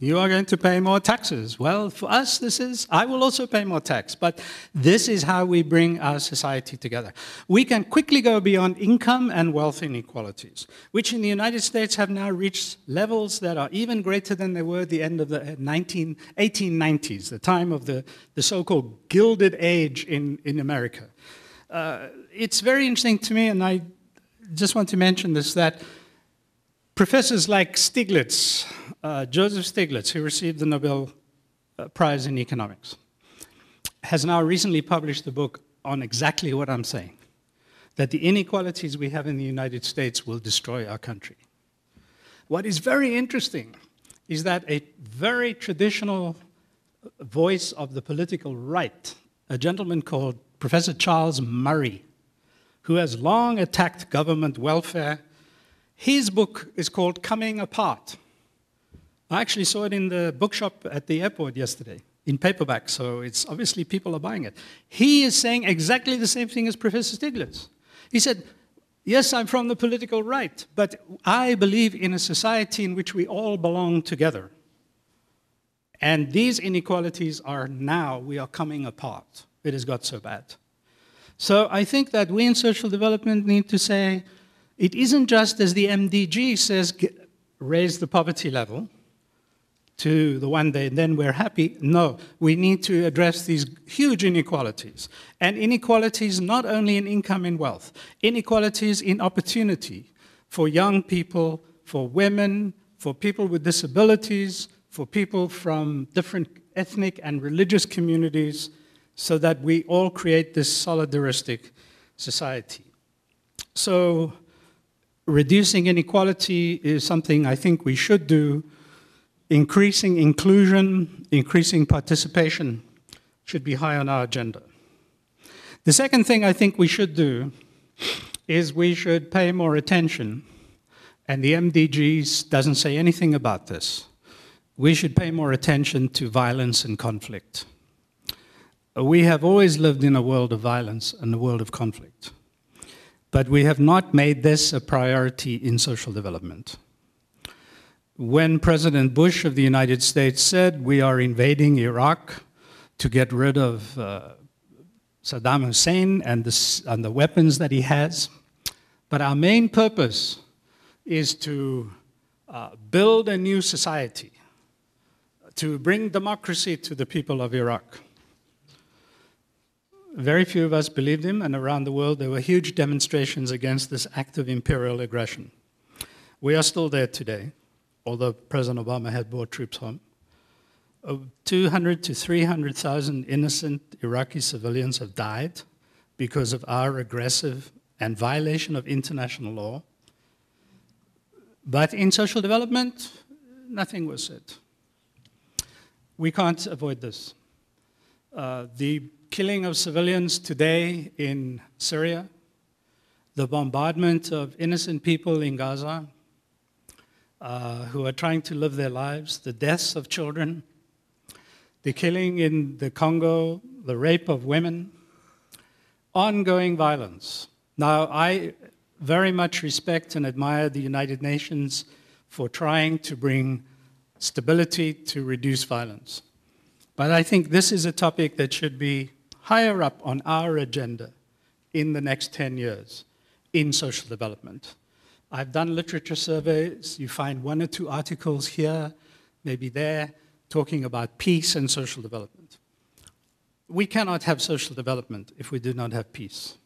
you are going to pay more taxes. Well, for us, this is, I will also pay more tax, but this is how we bring our society together. We can quickly go beyond income and wealth inequalities, which in the United States have now reached levels that are even greater than they were at the end of the 1890s, the time of the so-called Gilded Age in America. It's very interesting to me, and I just want to mention this, that professors like Stiglitz, Joseph Stiglitz, who received the Nobel Prize in Economics, has now recently published a book on exactly what I'm saying, that the inequalities we have in the United States will destroy our country. What is very interesting is that a very traditional voice of the political right, a gentleman called Professor Charles Murray, who has long attacked government welfare. His book is called Coming Apart. I actually saw it in the bookshop at the airport yesterday, in paperback, so it's obviously people are buying it. He is saying exactly the same thing as Professor Stiglitz. He said, yes, I'm from the political right, but I believe in a society in which we all belong together. And these inequalities are now, we are coming apart. It has got so bad. So I think that we in social development need to say, it isn't just as the MDG says, raise the poverty level to the one day, then we're happy. No, we need to address these huge inequalities. And inequalities not only in income and wealth, inequalities in opportunity for young people, for women, for people with disabilities, for people from different ethnic and religious communities, so that we all create this solidaristic society. So reducing inequality is something I think we should do. Increasing inclusion, increasing participation should be high on our agenda. The second thing I think we should do is we should pay more attention, and the MDGs doesn't say anything about this. We should pay more attention to violence and conflict. We have always lived in a world of violence and a world of conflict, but we have not made this a priority in social development. When President Bush of the United States said we are invading Iraq to get rid of Saddam Hussein and the weapons that he has, but our main purpose is to build a new society, to bring democracy to the people of Iraq. Very few of us believed him, and around the world there were huge demonstrations against this act of imperial aggression. We are still there today, although President Obama had brought troops home. 200 to 300,000 innocent Iraqi civilians have died because of our aggressive and violation of international law. But in social development, nothing was said. We can't avoid this. The killing of civilians today in Syria, the bombardment of innocent people in Gaza who are trying to live their lives, the deaths of children, the killing in the Congo, the rape of women, ongoing violence. Now, I very much respect and admire the United Nations for trying to bring stability to reduce violence. But I think this is a topic that should be higher up on our agenda in the next 10 years in social development. I've done literature surveys. You find 1 or 2 articles here, maybe there, talking about peace and social development. We cannot have social development if we do not have peace.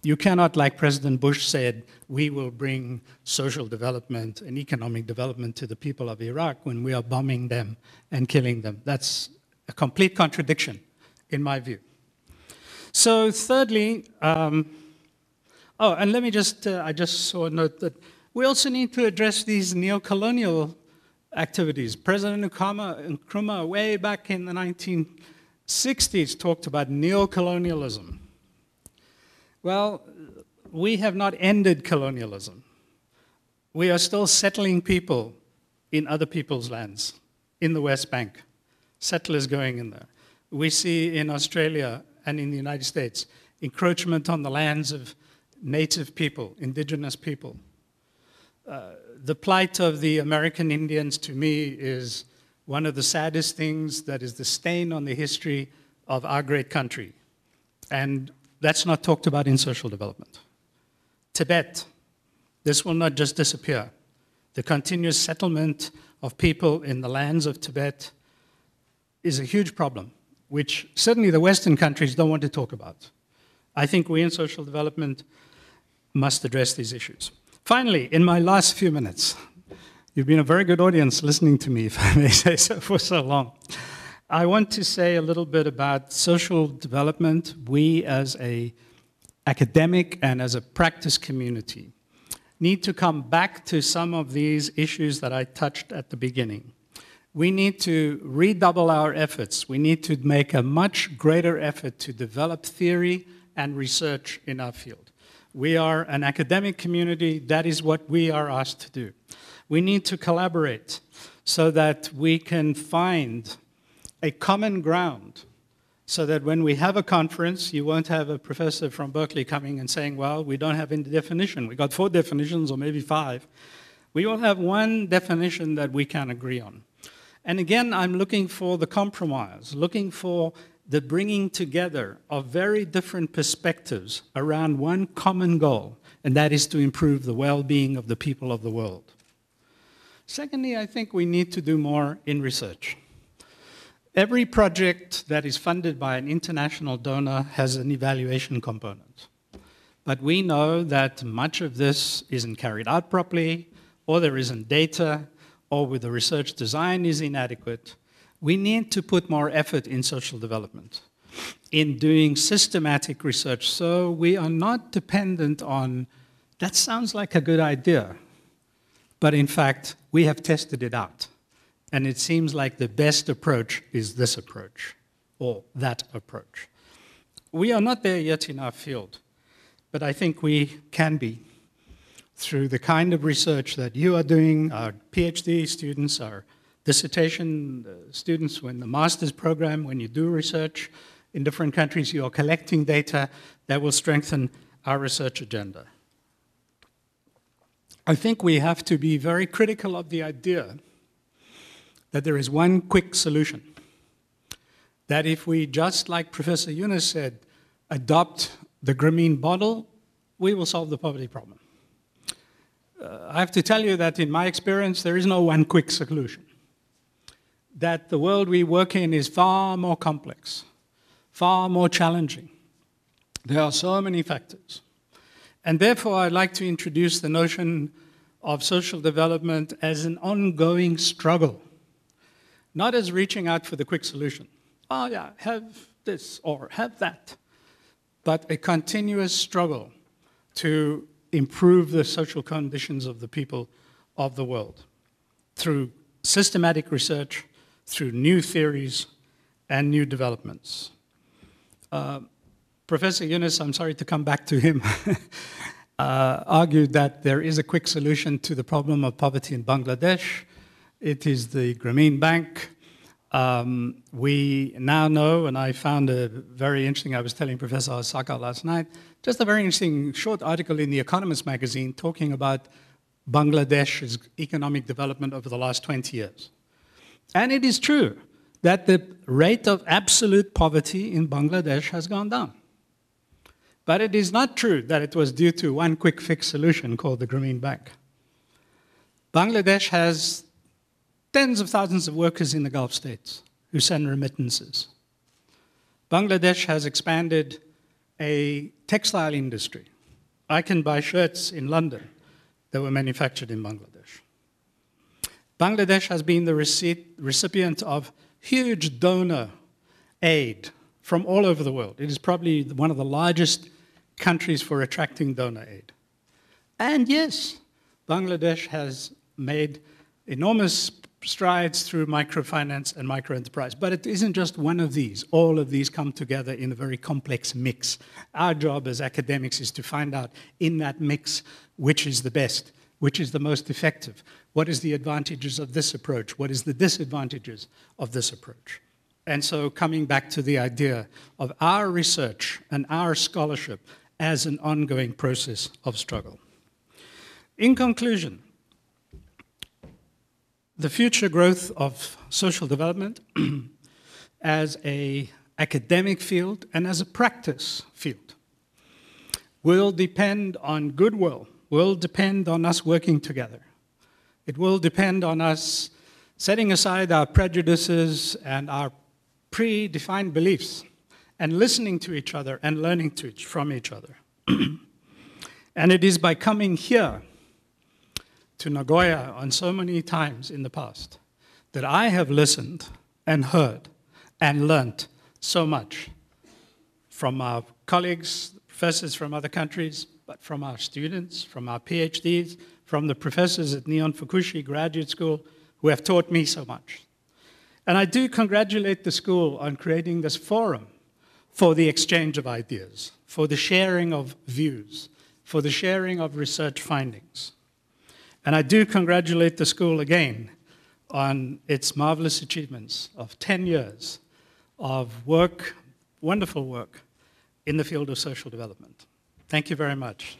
You cannot, like President Bush said, we will bring social development and economic development to the people of Iraq when we are bombing them and killing them. That's a complete contradiction, in my view. So thirdly, and let me just, I just saw a note that we also need to address these neo-colonial activities. President Nkrumah, way back in the 1960s, talked about neo-colonialism. Well, we have not ended colonialism. We are still settling people in other people's lands, in the West Bank, settlers going in there. We see in Australia and in the United States encroachment on the lands of native people, indigenous people. The plight of the American Indians, to me, is one of the saddest things that is the stain on the history of our great country. And that's not talked about in social development. Tibet, this will not just disappear. The continuous settlement of people in the lands of Tibet is a huge problem, which certainly the Western countries don't want to talk about. I think we in social development must address these issues. Finally, in my last few minutes, you've been a very good audience listening to me, if I may say so, for so long. I want to say a little bit about social development. We as an academic and as a practice community need to come back to some of these issues that I touched at the beginning. We need to redouble our efforts. We need to make a much greater effort to develop theory and research in our field. We are an academic community. That is what we are asked to do. We need to collaborate so that we can find a common ground so that when we have a conference, you won't have a professor from Berkeley coming and saying, well, we don't have any definition. We got 4 definitions or maybe 5. We will have one definition that we can agree on. And again, I'm looking for the compromise, looking for the bringing together of very different perspectives around one common goal, and that is to improve the well-being of the people of the world. Secondly, I think we need to do more in research. Every project that is funded by an international donor has an evaluation component. But we know that much of this isn't carried out properly, or there isn't data, or the research design is inadequate. We need to put more effort in social development, in doing systematic research, so we are not dependent on, that sounds like a good idea, but in fact, we have tested it out. And it seems like the best approach is this approach, or that approach. We are not there yet in our field, but I think we can be through the kind of research that you are doing, our PhD students, our dissertation students, when the master's program, when you do research in different countries, you are collecting data that will strengthen our research agenda. I think we have to be very critical of the idea that there is one quick solution. That if we, just like Professor Yunus said, adopt the Grameen model, we will solve the poverty problem. I have to tell you that in my experience, there is no one quick solution. That the world we work in is far more complex, far more challenging. There are so many factors. And therefore, I'd like to introduce the notion of social development as an ongoing struggle, not as reaching out for the quick solution. Oh yeah, have this or have that, but a continuous struggle to improve the social conditions of the people of the world through systematic research, through new theories and new developments. Professor Yunus, I'm sorry to come back to him, argued that there is a quick solution to the problem of poverty in Bangladesh. It is the Grameen Bank. We now know, and I found a very interesting, I was telling Professor Osaka last night, just a very interesting short article in The Economist magazine talking about Bangladesh's economic development over the last 20 years. And it is true that the rate of absolute poverty in Bangladesh has gone down. But it is not true that it was due to one quick fix solution called the Grameen Bank. Bangladesh has tens of thousands of workers in the Gulf states who send remittances. Bangladesh has expanded a textile industry. I can buy shirts in London that were manufactured in Bangladesh. Bangladesh has been the recipient of huge donor aid from all over the world. It is probably one of the largest countries for attracting donor aid. And yes, Bangladesh has made enormous strides through microfinance and microenterprise. But it isn't just one of these. All of these come together in a very complex mix. Our job as academics is to find out in that mix which is the best, which is the most effective, what is the advantages of this approach, what is the disadvantages of this approach. And so coming back to the idea of our research and our scholarship as an ongoing process of struggle. In conclusion, the future growth of social development as an academic field and as a practice field will depend on goodwill, will depend on us working together. It will depend on us setting aside our prejudices and our predefined beliefs and listening to each other and learning from each other. And it is by coming here to Nagoya on so many times in the past that I have listened and heard and learnt so much from our colleagues, professors from other countries, but from our students, from our PhDs, from the professors at Nihon Fukushi Graduate School who have taught me so much. And I do congratulate the school on creating this forum for the exchange of ideas, for the sharing of views, for the sharing of research findings. And I do congratulate the school again on its marvelous achievements of 10 years of work, wonderful work, in the field of social development. Thank you very much.